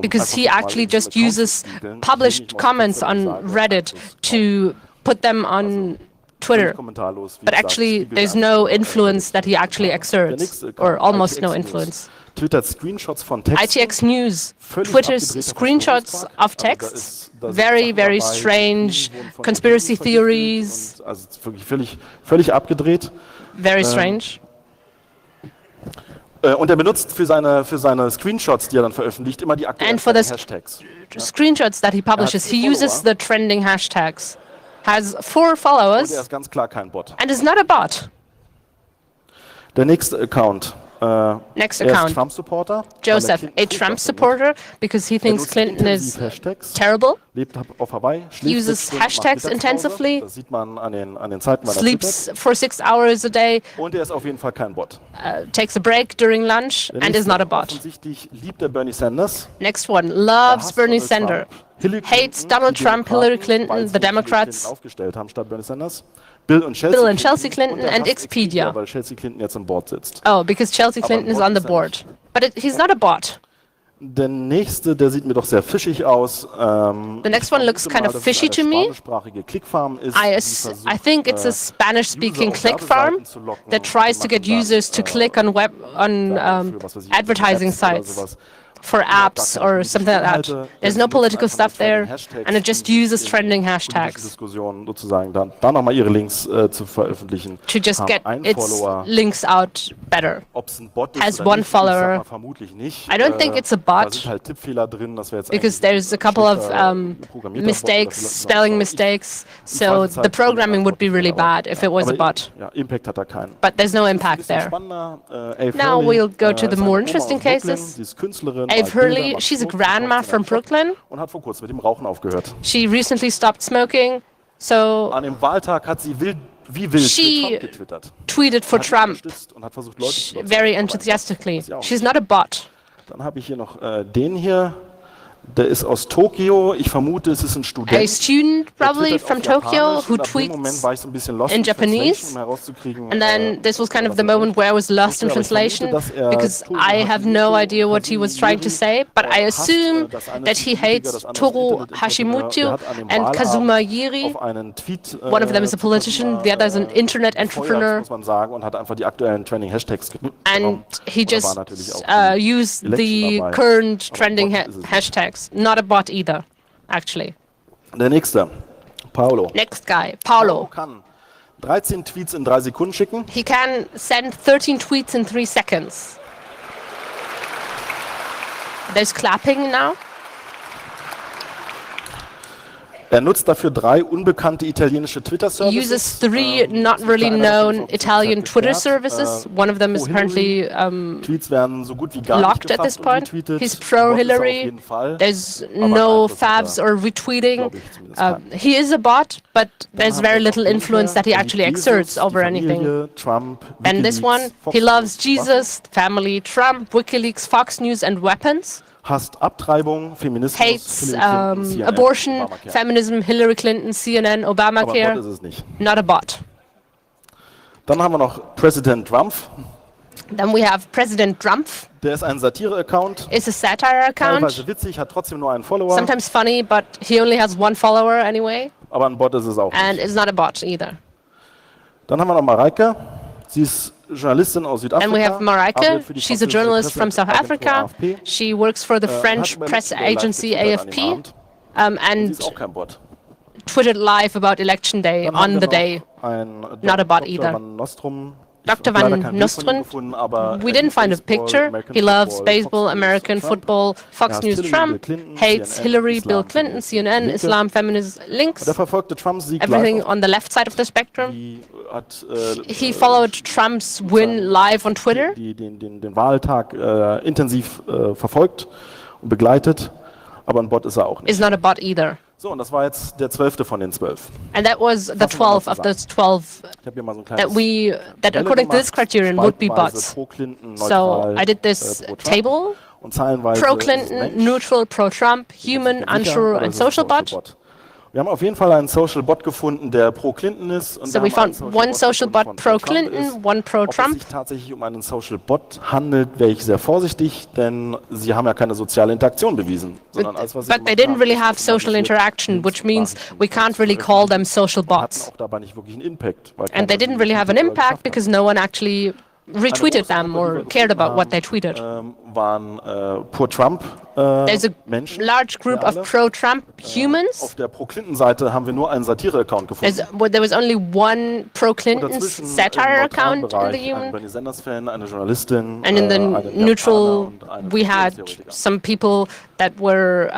because he actually just uses published comments on Reddit to put them on Twitter. But actually, there's no influence that he actually exerts, or almost no influence. ITX News twitters screenshots of texts, very, very strange conspiracy theories. Völlig abgedreht. Very strange. Und er benutzt für seine Screenshots, die er dann veröffentlicht, immer die aktuellen Hashtags. Screenshots that he publishes, he uses the trending hashtags. Has 4 followers. Und er ist ganz klar kein Bot. And is not a bot. Der nächste Account. Next account. Trump-Supporter. Joseph, a Trump supporter, because he thinks Clinton is terrible. Lebt auf Hawaii, uses hashtags intensively. Das sieht man an den Zeiten meiner sleeps for 6 hours a day. Und er ist auf jeden Fall kein Bot. Takes a break during lunch and is not a bot. Offensichtlich liebt er Bernie Sanders. Next one, loves Bernie Sanders. Hates Donald Trump, Hillary Clinton, the Democrats. Aufgestellt haben statt Bernie Sanders. Bill and Chelsea Clinton and Expedia. Weil Chelsea Clinton jetzt am Board sitzt. Oh, because Chelsea Clinton is on the board. But he's not a bot. Der nächste, der sieht mir doch sehr fischig aus. The next one looks kind of fishy to me. I think it's a Spanish-speaking click farm that tries to get users to click on advertising sites for apps or something like that. There's no political stuff there, and it just uses trending hashtags to just get its links out better. Has 1 follower. I don't think it's a bot because there's a couple of mistakes, spelling mistakes, so the programming would be really bad if it was a bot. But there's no impact there. Now we'll go to the more interesting cases. Eve Hurley, she's a grandma from Brooklyn. Und hat vor kurzem mit dem Rauchen aufgehört. She recently stopped smoking, so an dem Wahltag hat sie wie wild she getwittert. Tweeted for Trump Und hat versucht, Leute very enthusiastically. She's not a bot. Dann habe ich hier noch den hier. Der ist aus Tokio. Ich vermute, es ist ein Student. A student probably from Tokyo who tweets in Japanese. And then this was kind of the moment where I was lost in translation because I have no idea what he was trying to say. But I assume that he hates Toru Hashimoto and Kazuma Yiri. One of them is a politician, the other is an internet entrepreneur. And he just used the current trending hashtags. Not a bot either, actually. Der nächste, Paolo. Next guy, Paolo. Kann 13 Tweets in 3 Sekunden schicken. He can send 13 tweets in 3 seconds. There's clapping now. Er nutzt dafür 3 unbekannte italienische Twitter-Services. Uses 3 not really known Italian Twitter services. One of them is currently Tweets werden so gut wie gar locked nicht at this gefasst und point. retweetet. He's Bot ist er auf pro-Hillary. jeden Fall. There's Aber no Einfluss hat fabs er, or retweeting. glaube ich, zumindest keinen. He is a bot, but there's Dann very haben wir little noch influence that he Linke, actually die exerts Jesus, over die anything. Familie, Trump, And this one, WikiLeaks, Fox he loves News, Jesus, family, Trump, WikiLeaks, Fox News, and weapons. hasst Abtreibung, Feminismus, Hates Hillary Clinton, CNN, abortion, Obamacare. feminism, Hillary Clinton, CNN, Aber ein Bot Obamacare. ist es nicht. Not a bot. Dann haben wir noch President Trump. Then we have President Trump. Der ist ein Satire-Account. It's a satire account. Teilweise witzig, hat trotzdem nur einen Follower. Sometimes funny, but he only has 1 follower anyway. Aber ein Bot ist es auch And nicht. it's not a bot either. Dann haben wir noch Mareike. Sie ist Journalistin aus Südafrika. And we have Mareike. arbeitet für die She's a französische journalist from South Presseagentur Africa. AFP. She works for the French Hat über press Election Day live agency getwittert an dem AFP Abend. Sie and ist auch kein Bot. tweeted live about election day Dann haben on wir the noch day. einen Not a bot Dr. either. Van Nostrum. Dr. Ich habe Van leider kein Bild von ihm Nostrum, gefunden, aber we er didn't liebt find a Baseball, picture. American He loves Football, baseball, Fox News, American Trump. football, Fox hasst News, Hillary, Trump, Bill Clinton, hates CNN, Hillary, Bill Islam, Clinton, CNN, Linke. Islam, feminist links, Der verfolgte Trumps Sieg everything live. on the left side of the spectrum. Die hat He followed Trump's win live on Twitter. den Wahltag intensiv verfolgt und begleitet, aber ein Bot ist er auch nicht. Is not a bot either. So, und das war jetzt der 12. von den 12. And that was the Fassen wir mal 12 of zusammen. those 12 Ich habe hier mal so ein that kleines that according to this criterion would be spaltweise bots. pro Clinton, So neutral, I did this pro Trump table. und zeilenweise Pro ist es Clinton, Mensch, neutral, pro Trump, human, sicher, unsure, oder and ist es ein social bot. Wir haben auf jeden Fall einen Social Bot gefunden, der pro Clinton ist. Und So we found one social bot pro Clinton, one pro Ob es Trump. sich tatsächlich um einen Social Bot handelt, wäre ich sehr vorsichtig, denn sie haben ja keine soziale Interaktion bewiesen. Sondern alles, was sie But they gemacht didn't haben, really ist have social automatisiert interaction, which means Links we can't really call them social hatten bots. auch dabei nicht wirklich einen Impact. Weil And they keiner didn't really have an sie impact geschafft hat. because no one actually retweeted them or cared about what they tweeted. Waren pro Trump There's a Menschen. large group wir alle. of pro-Trump humans. Auf der Pro-Clinton-Seite haben wir nur einen Satire-Account gefunden. There was only one Und pro-Clinton dazwischen im satire neutralen account in the Bereich einen human. Bernie Sanders-Fan, eine Journalistin, And in the einen Japaner neutral, und einen we had Verschwörungstheoretiker. some people that were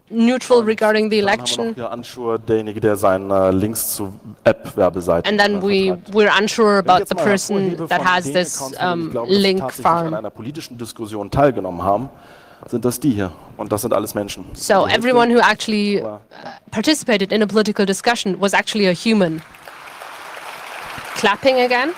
neutral regarding the Dann haben wir election. noch hier Unsure, derjenige, der seine Links zu App-Werbeseiten And then we're unsure Wenn ich about jetzt the mal person hervorhebe that von has den this Accounts, von denen ich glaube, dass sie link tatsächlich an farm. einer politischen Diskussion teilgenommen haben, sind das die hier. Und das sind alles Menschen. So everyone who actually participated in a political discussion was actually a human. Clapping again.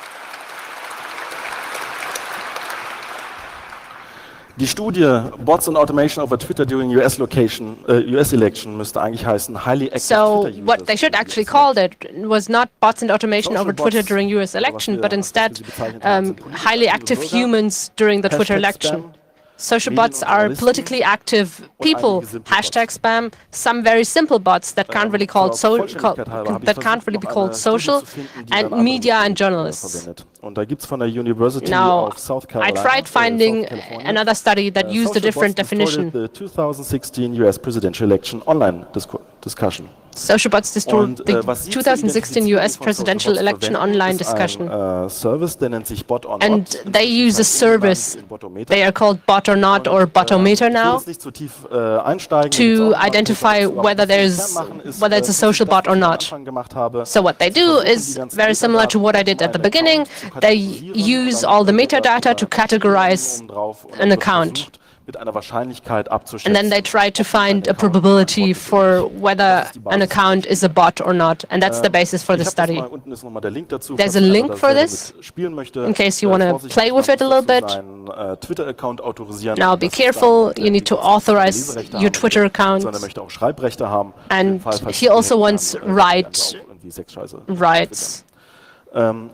Die Studie Bots and Automation over Twitter during US Election müsste eigentlich heißen Highly Active So Twitter Users. what they should actually call it was not bots and automation Social over Twitter bots, during US oder was election, wir- but was instead wir bezeichnet haben, sind politisch highly aktive active Bürger, humans during the Twitter Hashtag election. Spam, Social Medien- bots und are Journalisten politically active people. einige simple Hashtag spam. Some very simple bots that can't really called zur Vollständigkeit halber habe ich that can't versucht, really be noch called eine Studie social, zu finden, die and dann andere media and Methoden, journalists. verwendet. Und da gibt es von der University Now, of South I Carolina, tried finding South California, another study that used a Social different bots distorted definition. The 2016 US presidential election online discussion. Social bots distort Und, the was sie zur 2016 Identifizierung US von presidential Social Bots election verwenden, online ist discussion. Ein Service, der nennt sich Bot or Not. And they use a service. In Botometer. They are called bot or not or botometer Ich will now jetzt nicht zu tief einsteigen. to identify whether whether it's a social bot or not. So what they do is very similar to what I did at the beginning. They use all the metadata to categorize an account. Mit einer Wahrscheinlichkeit And abzuschätzen. then they try to find a probability for whether an account is a bot or not. And that's the basis for the Ich hab das study. mal, unten ist nochmal der Link dazu, There's falls a einer link da for selber this, mitspielen möchte. in case you wanna Vorsichtig, play with it a little bit. seinen Twitter-Account autorisieren. Now be Das ist careful, dann, you need to der authorize Leserechte your haben Twitter möchte, account. sondern er möchte auch Schreibrechte haben. And Im Fall, falls he die also Rechte wants haben, rights. werden auch irgendwie Sexscheiße Rights.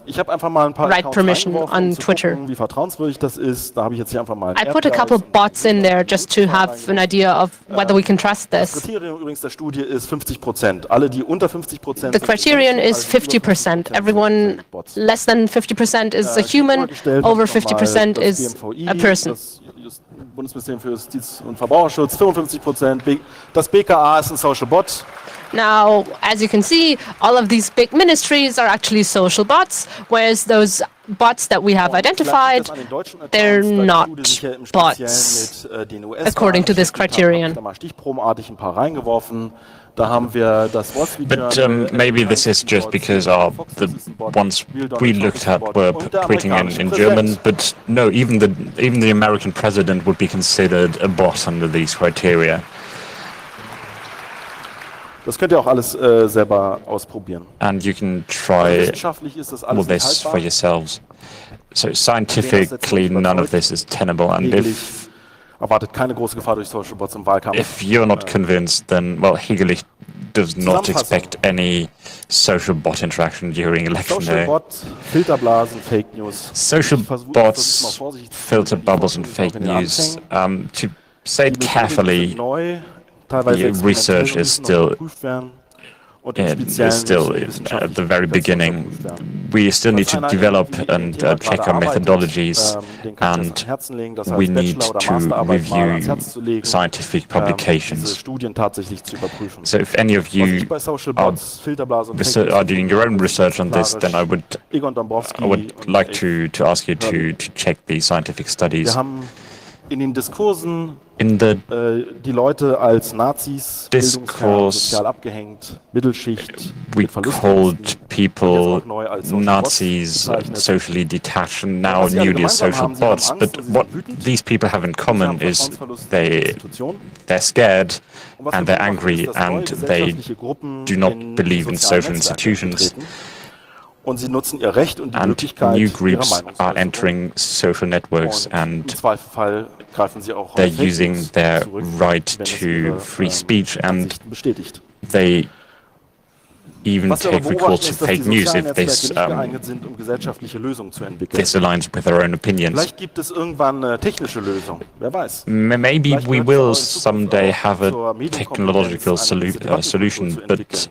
Ich habe einfach mal ein paar Right Accounts permission reingeworfen, um on zu Twitter. gucken, wie vertrauenswürdig das ist. Da habe ich jetzt hier einfach mal I put a couple bots in there just to have an idea of whether we can trust Das this. Kriterium übrigens der Studie ist 50%. Alle, die unter 50% The criterion is 50%. Everyone less than 50% is a human, over 50% is a person. Das Bundesministerium für Justiz und Verbraucherschutz 55%. Das BKA ist ein Social Bot. Now, as you can see, all of these big ministries are actually social bots, whereas those bots that we have identified, they're not bots according to this criterion. But maybe this is just because the ones we looked at were tweeting in German, but no, even the American president would be considered a bot under these criteria. Das könnt ihr auch alles selber ausprobieren. And you can try Wissenschaftlich ist das all alles nicht this for haltbar. yourselves. So scientifically, none of this is tenable, and if Erwartet keine große Gefahr durch Social Bots im Wahlkampf. if you're not convinced, then, well, Hegelich does not expect any social bot interaction during election Social day. Bot, Filterblasen, Fake News. Social Ich versuche bots, mal vorsichtig zu filter sein, bubbles and auch fake in den news. Anfängen. To say it Die Methoden carefully, sind neu, teilweise the research experimentell, is müssen noch still überprüft werden. Und im is Speziellen still müssen at the very wissenschaftliche beginning. Tests überprüft werden. We still need to Falls einer develop irgendwie and mit dem Thema check gerade our arbeitet, methodologies, den kann ich das and ans Herzen legen, das we als need Bachelor- oder to Masterarbeit mal ans review Herz zu legen, scientific diese publications. Studien tatsächlich zu überprüfen. So if any of Was you ich bei Social are, Bots, Filterblasen und Fake are News doing your own research on this, then I would Egon Dombrowski like und to ask you to check the scientific wir studies. haben in den Diskursen In the die Leute als Nazis, bildungsfern, Discourse, sozial abgehängt, Mittelschicht, we mit Verlustängsten, called people und jetzt auch neu als Social Nazis, Bots bezeichnet. socially detached, and now Was sie alle newly as gemeinsam social haben, sie haben bots. Angst But und sie what sind wütend. these people have in Sie common haben is Vertrauensverlust in die Institution. they're scared Und was wir and they're beobachten, angry ist, dass neue and they gesellschaftliche Gruppen do not in believe in sozialen social Netzwerken institutions. treten. Und sie nutzen ihr Recht und die And Möglichkeit new ihrer groups are Meinungsäußerung. entering social networks Und and im Zweifelsfall greifen sie auch auf they're Fake using News their zurück, right wenn es to ihre, free speech, and Ansichten bestätigt. they even Was wir aber take recourse beobachten, to ist, dass fake die news sozialen if this Netzwerke nicht geeignet sind, um gesellschaftliche Lösungen zu entwickeln. this aligns with their own opinions. Vielleicht gibt es irgendwann eine technische Lösung, wer weiß. Maybe Vielleicht we gehört es will auch in Zukunft someday auch have zur a Medienkompetenz technological eine gewisse Debattenkultur solution, zu but entwickeln.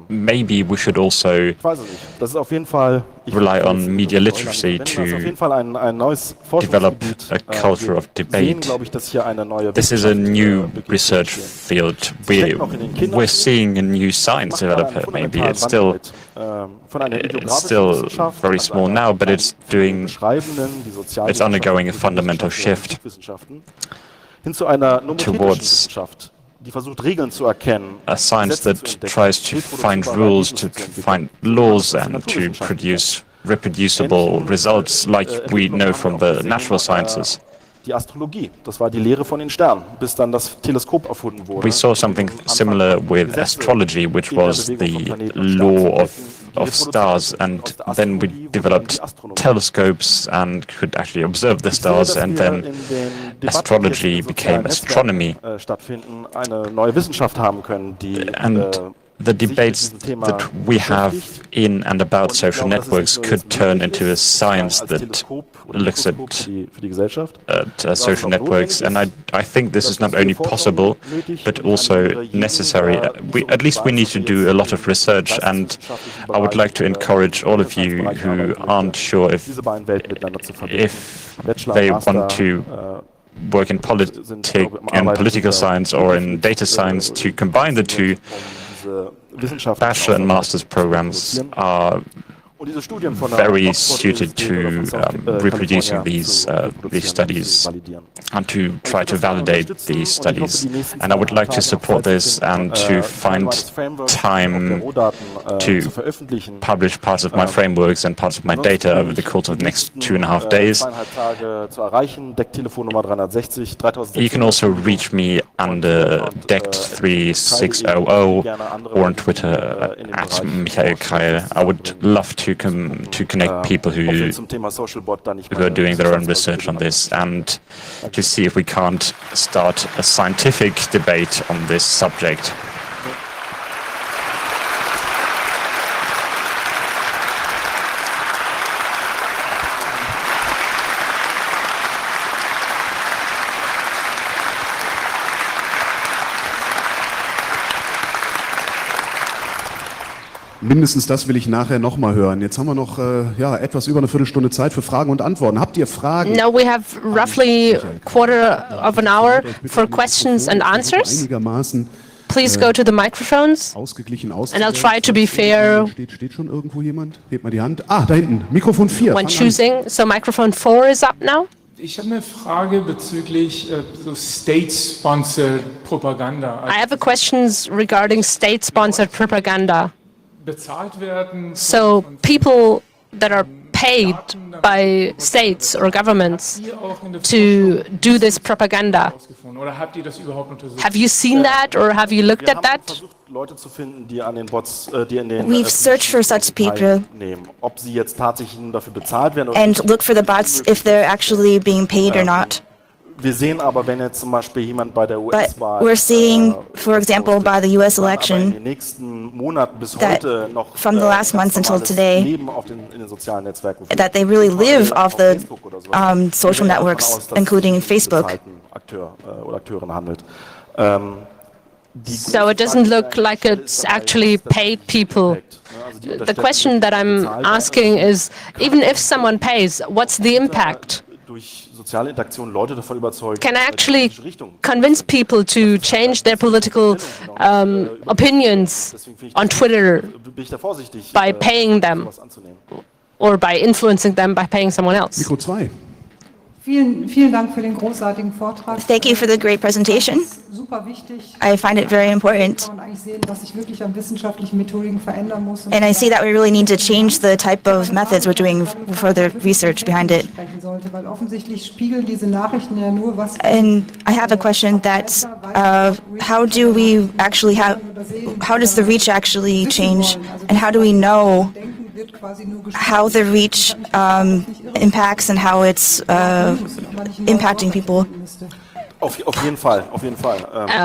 maybe we should also Ich weiß es nicht. Das ist auf jeden Fall rely on media literacy Das ist auf jeden to Fall ein neues develop Forschungsgebiet. a culture of Wir sehen, debate. glaube ich, dass hier eine neue This is a Wissenschaft, new beginnt research zu entstehen. field. steckt noch in den Kinderschuhen. We're seeing a new science Macht gerade einen develop. Maybe fundamentalen it's still Wandel mit, von einer it's ideografischen still Wissenschaft, very also small einer now, but it's doing beschreibenden, die it's undergoing a Sozialwissenschaften, fundamental Kulturwissenschaften, shift Wissenschaften, hin zu einer nomothetischen towards Wissenschaft, die versucht, Regeln zu erkennen, a science Gesetze that zu entdecken, tries to find rules, to find laws, and to produce reproducible results like we know from the natural sciences. Die Astrologie, das war die Lehre von den Sternen, bis dann das Teleskop erfunden wurde. We saw something similar with astrology, which was the law of stars, and then we developed telescopes and could actually observe the stars, and then astrology became astronomy. Stattfinden, eine neue Wissenschaft haben können, die And the debates that we have in and about social networks could turn into a science that looks at social networks, and I think this is not only possible but also necessary. At least we need to do a lot of research, and I would like to encourage all of you who aren't sure if they want to work in political science or in data science to combine the two. Bachelor and master's programs are very suited to reproducing these studies and to try to validate these studies. And I would like to support this and to find time to publish parts of my frameworks and parts of my data over the course of the next 2.5 days. You can also reach me under DECT3600 or on Twitter at Michael Kreil. I would love to connect people who are doing their own research on this, and to see if we can't start a scientific debate on this subject. Mindestens das will ich nachher nochmal hören. Jetzt haben wir noch etwas über eine Viertelstunde Zeit für Fragen und Antworten. Habt ihr Fragen? Now we have roughly quarter of an hour for questions and answers. Einigermaßen please go to the microphones? Ausgeglichen And I'll try to be fair Steht schon irgendwo jemand? Hebt mal die Hand. Ah, da hinten. Mikrofon 4. when choosing. So microphone 4 is up now. Ich habe eine Frage bezüglich so state-sponsored Propaganda. I have a questions regarding state-sponsored propaganda. Bezahlt werden. So people that are paid by states or governments to do this propaganda. Oder habt ihr das überhaupt untersucht? Have you seen that or have you looked at that? versucht, Leute zu finden, die an den Bots, die in den We've searched for such people teilnehmen. Ob sie jetzt tatsächlich nun dafür bezahlt werden oder and nicht. look for the bots if they're actually being paid or not. Wir sehen aber, wenn jetzt zum Beispiel jemand bei der But US-Wahl we're seeing, for example, by the US aber in election, den nächsten Monaten bis that heute noch from the last months until normales today, Leben auf in den sozialen Netzwerken führt. that they really live off the Facebook oder sowas. social Wir gehen davon networks, aus, dass including es sich um Facebook. bezahlten Akteur oder Akteurin handelt. So it doesn't look like it's actually paid people. The question that I'm asking is, even if someone pays, what's the impact? Durch soziale Interaktion Leute davon überzeugt, Can I actually in diese Richtung. convince people to change their political opinions on Twitter Bin ich da vorsichtig, by paying them sowas anzunehmen. or by influencing them by paying someone else? Mikro 2. Vielen Dank für den großartigen Vortrag. Thank you for the great presentation. Super wichtig. I find it very important. Kann man eigentlich sehen, dass sich wirklich an wissenschaftlichen Methodiken verändern muss. And I see that we really need to change the type of methods we're doing for the research behind it. Sprechen sollte, weil offensichtlich spiegeln diese Nachrichten ja nur, was And I have a question that how do we actually have, how does the reach actually change? And how do we know denken, wird quasi nur how the reach impacts and how it's impacting people? Auf jeden Fall, auf jeden Fall.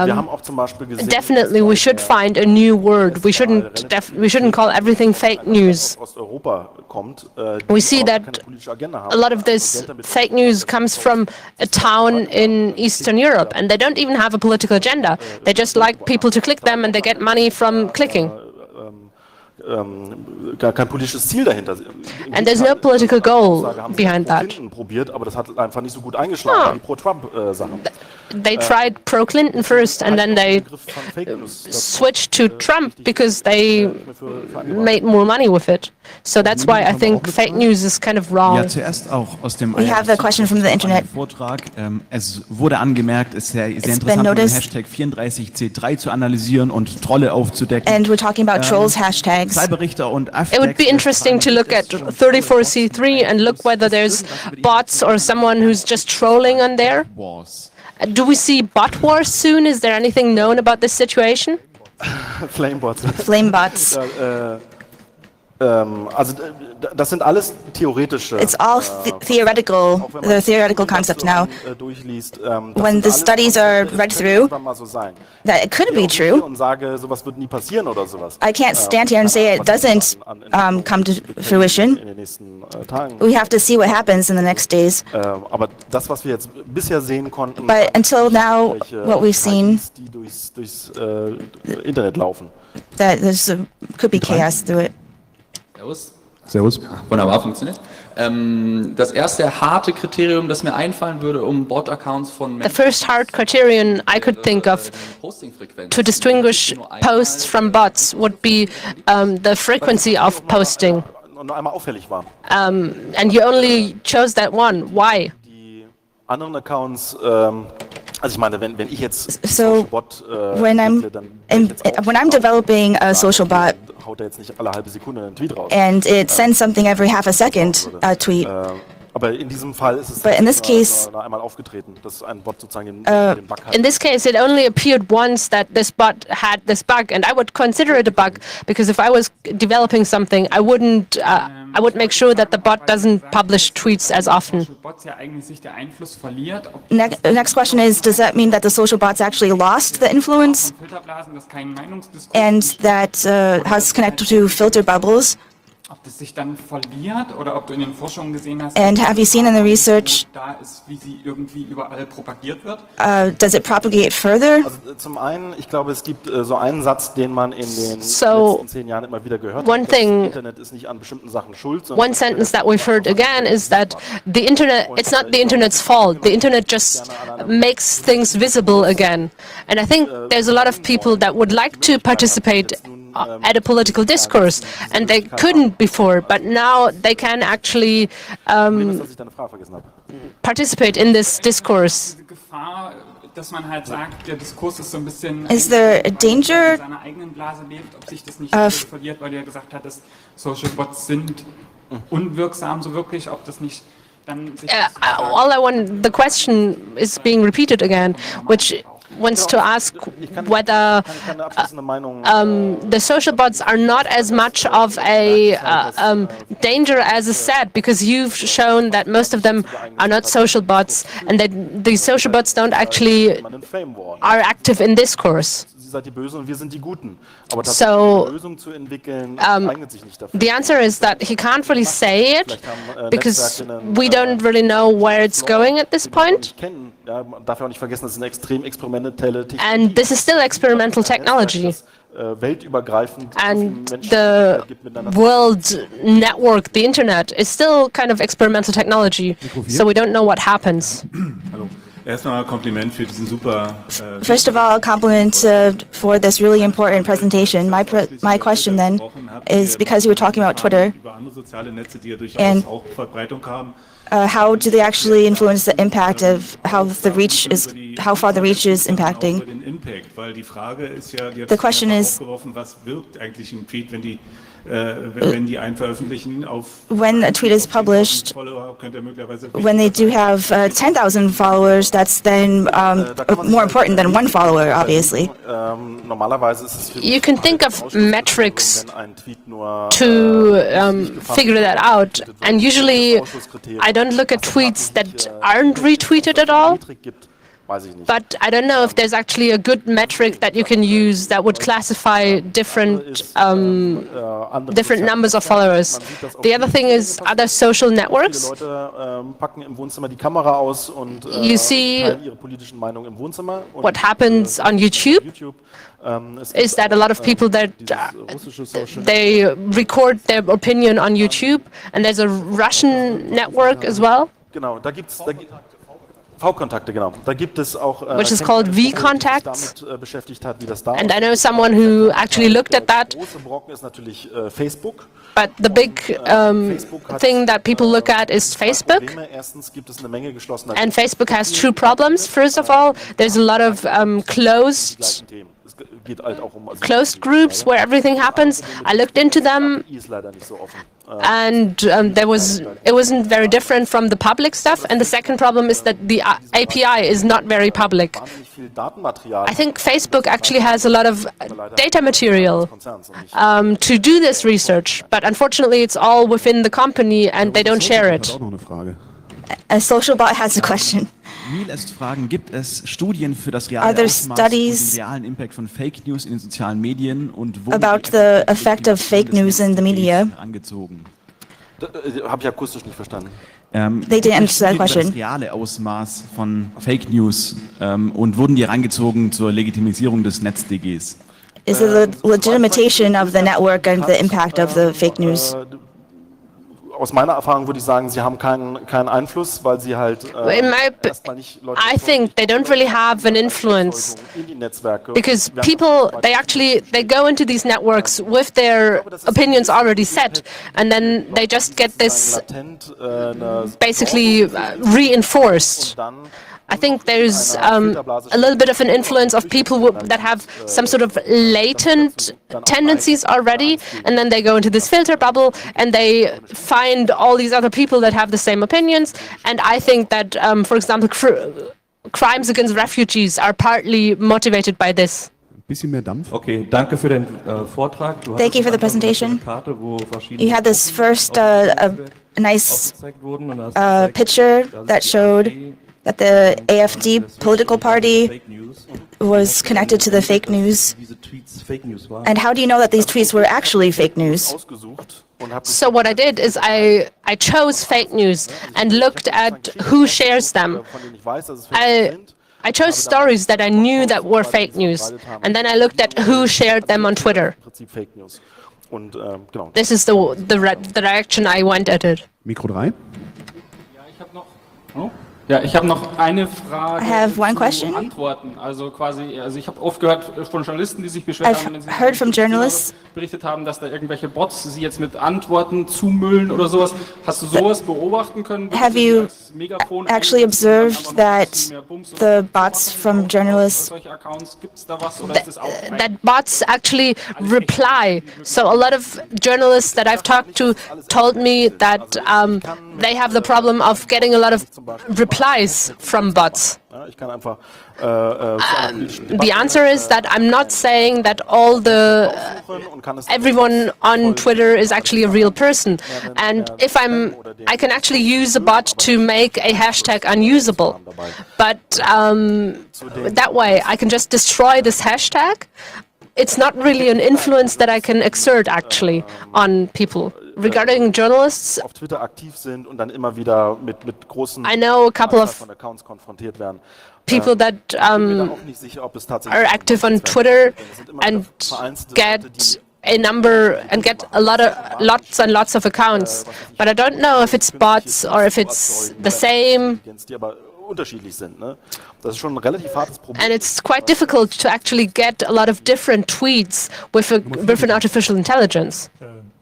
Wir haben auch zum Beispiel gesehen, Definitely, we should find a new word. We shouldn't call everything fake news. aus Europa kommt, We see die that keine politische Agenda haben. A lot of this fake news comes from a town in Eastern Europe, and they don't even have a political agenda. They just like people to click them, and they get money from clicking. Kein politisches Ziel dahinter. And there's no political goal behind that. Probiert, aber das hat einfach nicht so gut eingeschlagen, die Pro-Trump-Sachen. They tried pro-Clinton first, and then they switched to Trump because they made more money with it. So that's why I think fake news is kind of wrong. Ja, zuerst auch aus dem We have a question from the internet. Vortrag. Es wurde angemerkt, es ist sehr been interessant, den noticed. Hashtag 34C3 zu analysieren und Trolle aufzudecken. And we're talking about trolls hashtags. Cyberrichter und It would be interesting to look at 34C3 and look whether there's bots or someone who's just trolling on there. Wars. Do we see bot wars soon? Is there anything known about this situation? Flamebots. Flamebots. Also das sind alles theoretische. It's all theoretical. They're theoretical concepts now. Durchliest, When the studies are read through, mal so sein. that it could be true. Und sage, sowas wird nie passieren oder sowas. I can't stand here and say it doesn't come to fruition. In den nächsten Tagen. We have to see what happens in the next days. Aber das, was wir jetzt bisher sehen konnten, But until now, what we've seen, die durchs Internet laufen. that could be chaos through it. Servus. Wunderbar, funktioniert. Das erste harte Kriterium, das mir einfallen würde, um Bot-Accounts von The first hard criterion I could think of to distinguish posts from bots would be the frequency of posting. Und noch einmal auffällig war. And you only chose that one. Why? Die anderen Accounts, also ich meine, wenn ich jetzt So, Bot when entwickle, dann will ich jetzt auch when I'm developing a social bot haut er jetzt nicht alle halbe Sekunde einen Tweet raus. and it sends something every half a second, a tweet. Aber in diesem Fall ist es But in this case, nur einmal aufgetreten, dass ein Bot sozusagen den Bug hat. In this case, it only appeared once that this bot had this bug, and I would consider it a bug because if I was developing something, I would make sure that the bot doesn't publish tweets as often. Bots ja eigentlich sich der Einfluss verliert, ob Next question is, does that mean that the social bots actually lost the influence Filterblasen, dass kein Meinungsdiskurs and that how it's connected to filter bubbles? Ob das sich dann verliert oder ob du in den Forschungen gesehen hast, And have you seen in the research, da ist, wie sie irgendwie überall propagiert wird? Does it propagate further? Also zum einen, ich glaube, es gibt so einen Satz, den man in den letzten 10 Jahren immer wieder gehört hat. Das Internet ist nicht an bestimmten Sachen schuld. One sentence that we've heard again is that the internet, it's not the internet's fault. The internet just makes things visible again. And I think there's a lot of people that would like to participate at a political discourse, and they couldn't before, but now they can actually participate in this discourse. Dass man halt sagt, der Diskurs ist so ein bisschen Is there a danger in seiner eigenen Blase lebt, ob sich das nicht verliert, weil du ja gesagt hattest, Social Bots sind unwirksam so wirklich, ob das nicht dann sich The question is being repeated again, which wants to ask whether the social bots are not as much of a danger as is said, because you've shown that most of them are not social bots, and that the social bots don't actually are active in discourse. Seid die Bösen und wir sind die Guten. Aber So, eine Lösung zu entwickeln, eignet sich nicht dafür. The answer is that he can't really say it because we don't really know where it's going at this point. Ja, man darf ja auch nicht vergessen, das ist eine extrem experimentelle Technologie. And this is still experimental technology. Weltübergreifend And the world network, the internet, is still kind of experimental technology. So we don't know what happens. Hallo. Erstmal Kompliment für diesen super. First of all, a compliment for this really important presentation. My question then is, because you were talking about Twitter, and how do they actually influence the impact of how far the reach is impacting? The question is, when a tweet is published, when they do have 10,000 followers, that's then more important than one follower, obviously. You can think of metrics to figure that out, and usually I don't look at tweets that aren't retweeted at all. But I don't know if there's actually a good metric that you can use that would classify different numbers of followers. The other thing is other social networks. You see what happens on YouTube is that a lot of people that they record their opinion on YouTube, and there's a Russian network as well. V-Kontakte, genau. Da gibt es auch which is called V-Contacts. Beschäftigt hat, wie das da and I know someone who actually looked at that. Große Brocken ist natürlich Facebook. But the big thing that people look at is Facebook. And Facebook has two problems. First of all, there's a lot of closed groups where everything happens. I looked into them, and it wasn't very different from the public stuff. And the second problem is that the API is not very public. I think Facebook actually has a lot of data material to do this research, but unfortunately it's all within the company and they don't share it. A social bot has a question. Neil lässt fragen, gibt es Studien für das reale Ausmaß und den realen Impact von Fake News in den sozialen Medien und wo about the effect of fake news in the media? Angezogen. Habe ich akustisch nicht verstanden. They didn't answer that question. Das reale Ausmaß von Fake News und wurden die herangezogen zur Legitimisierung des NetzDGs? Is it the legitimation of the network and the impact of the fake news? Aus meiner Erfahrung würde ich sagen, sie haben keinen Einfluss, weil sie halt I think they don't really have an influence because people they go into these networks with their opinions already set, and then they just get this basically reinforced. I think there's a little bit of an influence of people that have some sort of latent tendencies already, and then they go into this filter bubble and they find all these other people that have the same opinions. And I think that, for example, crimes against refugees are partly motivated by this. Bisschen mehr Dampf. Okay, danke für den Vortrag. Thank you for the presentation. You had this first nice picture that showed that the AfD political party was connected to the fake news? And how do you know that these tweets were actually fake news? So what I did is I chose fake news and looked at who shares them. I chose stories that I knew that were fake news, and then I looked at who shared them on Twitter. This is the direction I went at it. Mikro 3. Ja, ich habe noch eine Frage I have one zu question. Antworten. Also ich habe oft gehört von Journalisten, die sich beschwert haben, wenn sie heard from journalists berichtet haben, dass da irgendwelche Bots sie jetzt mit Antworten zumüllen oder sowas. Hast du sowas beobachten können? Have you actually observed that the bots from journalists that bots actually reply? So a lot of journalists that I've talked to told me that they have the problem of getting a lot of replies from bots. The answer is that I'm not saying that everyone on Twitter is actually a real person. And if I can actually use a bot to make a hashtag unusable. But that way I can just destroy this hashtag. It's not really an influence that I can exert actually on people. Regarding journalists, I know a couple of people that are active on Twitter and get a number and get lots and lots of accounts, but I don't know if it's bots or if it's the same. And it's quite difficult to actually get a lot of different tweets with an artificial intelligence.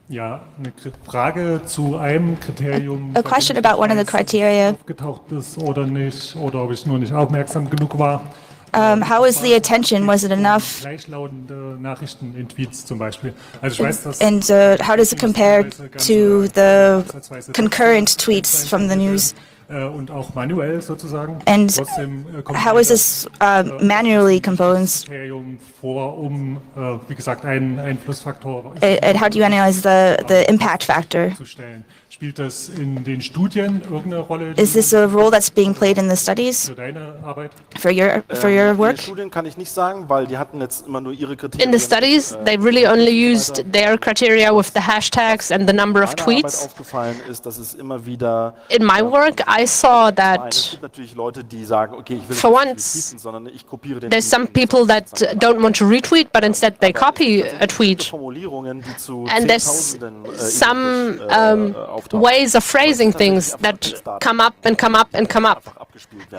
Ja, eine Frage zu einem Kriterium. A question about one of the criteria. Aufgetaucht ist oder nicht, oder ob ich nur nicht aufmerksam genug war. How was the attention? Was it enough? Gleichlautende Nachrichten in Tweets zum Beispiel. Also ich weiß, dass and how does it compare to the concurrent tweets from the news? Und auch manuell sozusagen. And how is this manually composed? Wie gesagt, einen Einflussfaktor. And how do you analyze the impact factor? Spielt das in den Studien irgendeine Rolle? Is this a role that's being played in the studies? Für deine Arbeit? For your work? In den Studien kann ich nicht sagen, weil die hatten jetzt immer nur ihre Kriterien. In the studies, they really only used their criteria with the hashtags and the number of tweets. Aufgefallen ist, dass es immer wieder in my work, I saw that es gibt natürlich Leute, die sagen, okay, ich will for nicht once, tweeten, sondern ich kopiere den there's some people that don't want to retweet, but instead they copy a tweet. Formulierungen, die zu And there's some ways of phrasing things that come up and come up and come up.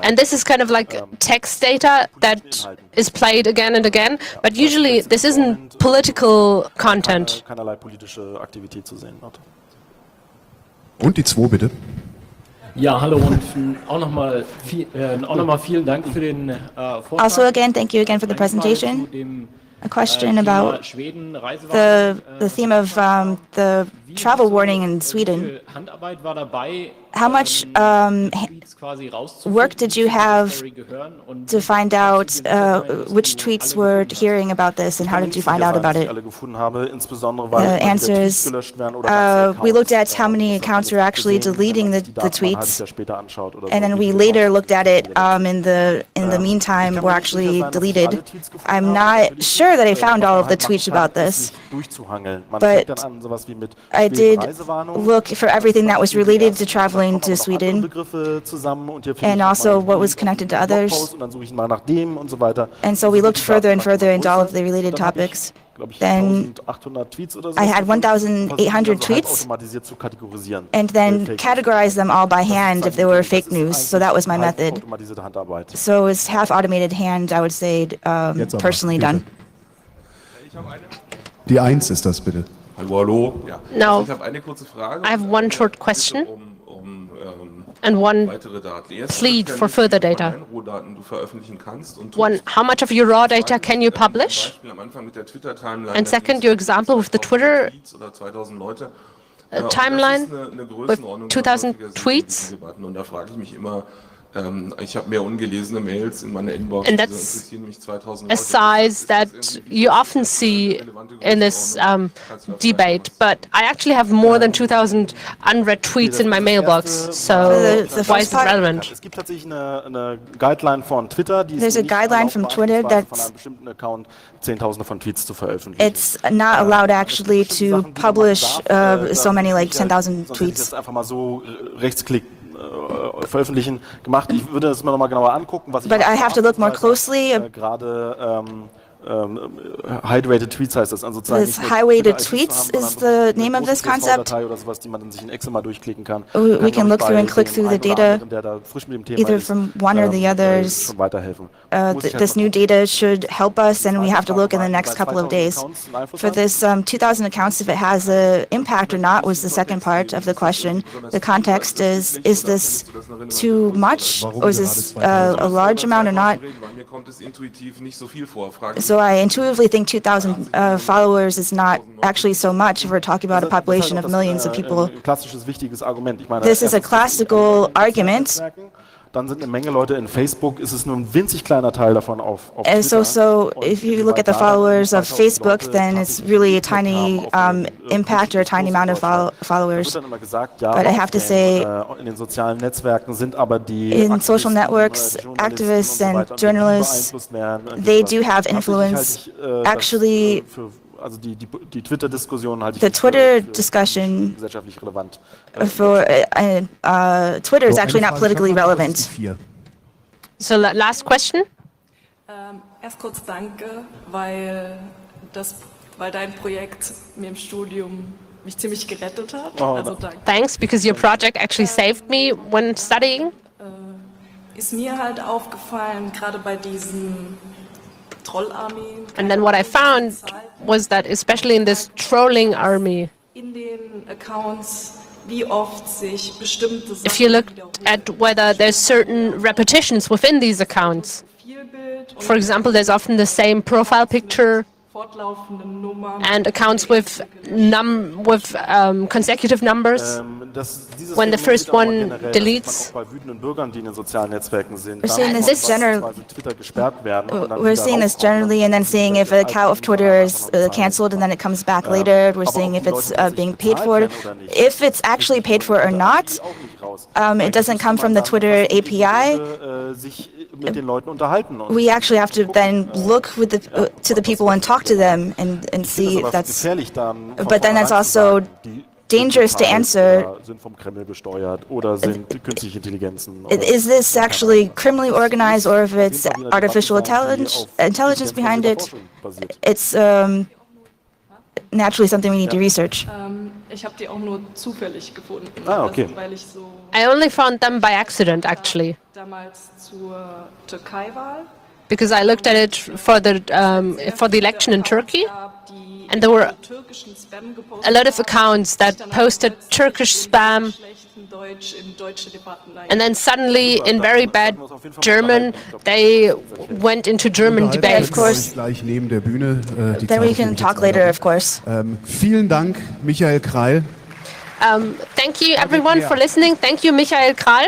And this is kind of like text data that is played again and again, but usually this isn't political content. Keinerlei politische Aktivität zu sehen hat. Und die 2 bitte. Ja, hallo und auch nochmal vielen Dank für den Vortrag. Also again, thank you again for the presentation. A question about the theme of the travel warning in Sweden. How much work did you have to find out which tweets were hearing about this, and how did you find out about it? The answer is we looked at how many accounts were actually deleting the tweets, and then we later looked at it in the meantime were actually deleted. I'm not sure that I found all of the tweets about this, but I did look for everything that was related to traveling to Sweden, and also what was connected to others. And so we looked further and further into all of the related topics. Then I had 1,800 tweets, and then categorized them all by hand if they were fake news. So that was my method. So it's half automated hand, I would say, personally done. Die 1 ist das bitte. Hallo. Ja. No. Ich habe eine kurze Frage. I have one short question. And one plea for further data. One, how much of your raw data can you publish? And second, your example with the Twitter timeline with 2,000 tweets. Ich habe mehr ungelesene Mails in meiner Inbox. And that's a size that you often see in this debate. But I actually have more than 2,000 unread tweets in my mailbox. So why is it relevant? Es gibt tatsächlich eine Guideline von Twitter, die There's a guideline from Twitter von einem bestimmten Account Zehntausende von Tweets zu veröffentlichen. It's not allowed actually to publish so many like 10,000 tweets. Jetzt einfach mal so Rechtsklick veröffentlichen gemacht. Ich würde das mir noch mal genauer angucken, was ich But I have to look more closely. Gerade High-weighted Tweets heißt das. Also This high-weighted tweets is the name of this concept. Oder sowas, die man dann sich in Excel mal durchklicken kann. We can look through and click through the data, either from one or the others. Schon weiterhelfen. This new data should help us, and we have to look in the next couple of days. For this 2,000 accounts, if it has an impact or not, was the second part of the question. The context is this too much, or is this a large amount or not? So I intuitively think 2,000 followers is not actually so much if we're talking about a population of millions of people. This is a classical argument. Dann sind eine Menge Leute in Facebook, ist es nur ein winzig kleiner Teil davon auf Twitter. So if you look at the followers of Facebook, then it's really a tiny impact or a tiny amount of followers. But I have to say, in den sozialen Netzwerken sind aber die in social networks, activists and journalists, they do have influence. Actually, also die Twitter-Diskussion halte ich the Twitter discussion gesellschaftlich relevant. For Twitter is actually not politically relevant. So last question. Erst kurz danke, weil dein Projekt mir im Studium mich ziemlich gerettet hat. Also danke. Thanks, because your project actually saved me when studying. Ist mir halt aufgefallen, gerade bei diesen Trollarmee. And then what I found was that, especially in this trolling army, In den Accounts, wie oft sich bestimmte Sachen if you look at whether there's certain repetitions within these accounts, for example, there's often the same profile picture and accounts with consecutive numbers. When the first one deletes, we're seeing this generally, and then seeing if an account of Twitter is cancelled and then it comes back later. We're seeing if it's being paid for. If it's actually paid for or not, it doesn't come from the Twitter API. We actually have to then look to the people and talk to them and see if that's. But then that's also dangerous to answer. Is this actually criminally organized, or if it's artificial intelligence behind it? It's naturally something we need to research. Ich habe die auch nur zufällig gefunden. Okay. Also, weil ich so I only found them by accident, actually. Damals zur Türkei-Wahl. Because I looked at it for the election in Turkey, and there were a lot of accounts that posted Turkish spam, and then suddenly, in very bad German, they went into German debates. Of course. Neben der Bühne. Then we can talk later, of course. Vielen Dank, Michael Kreil. Thank you, everyone, for listening. Thank you, Michael Kral.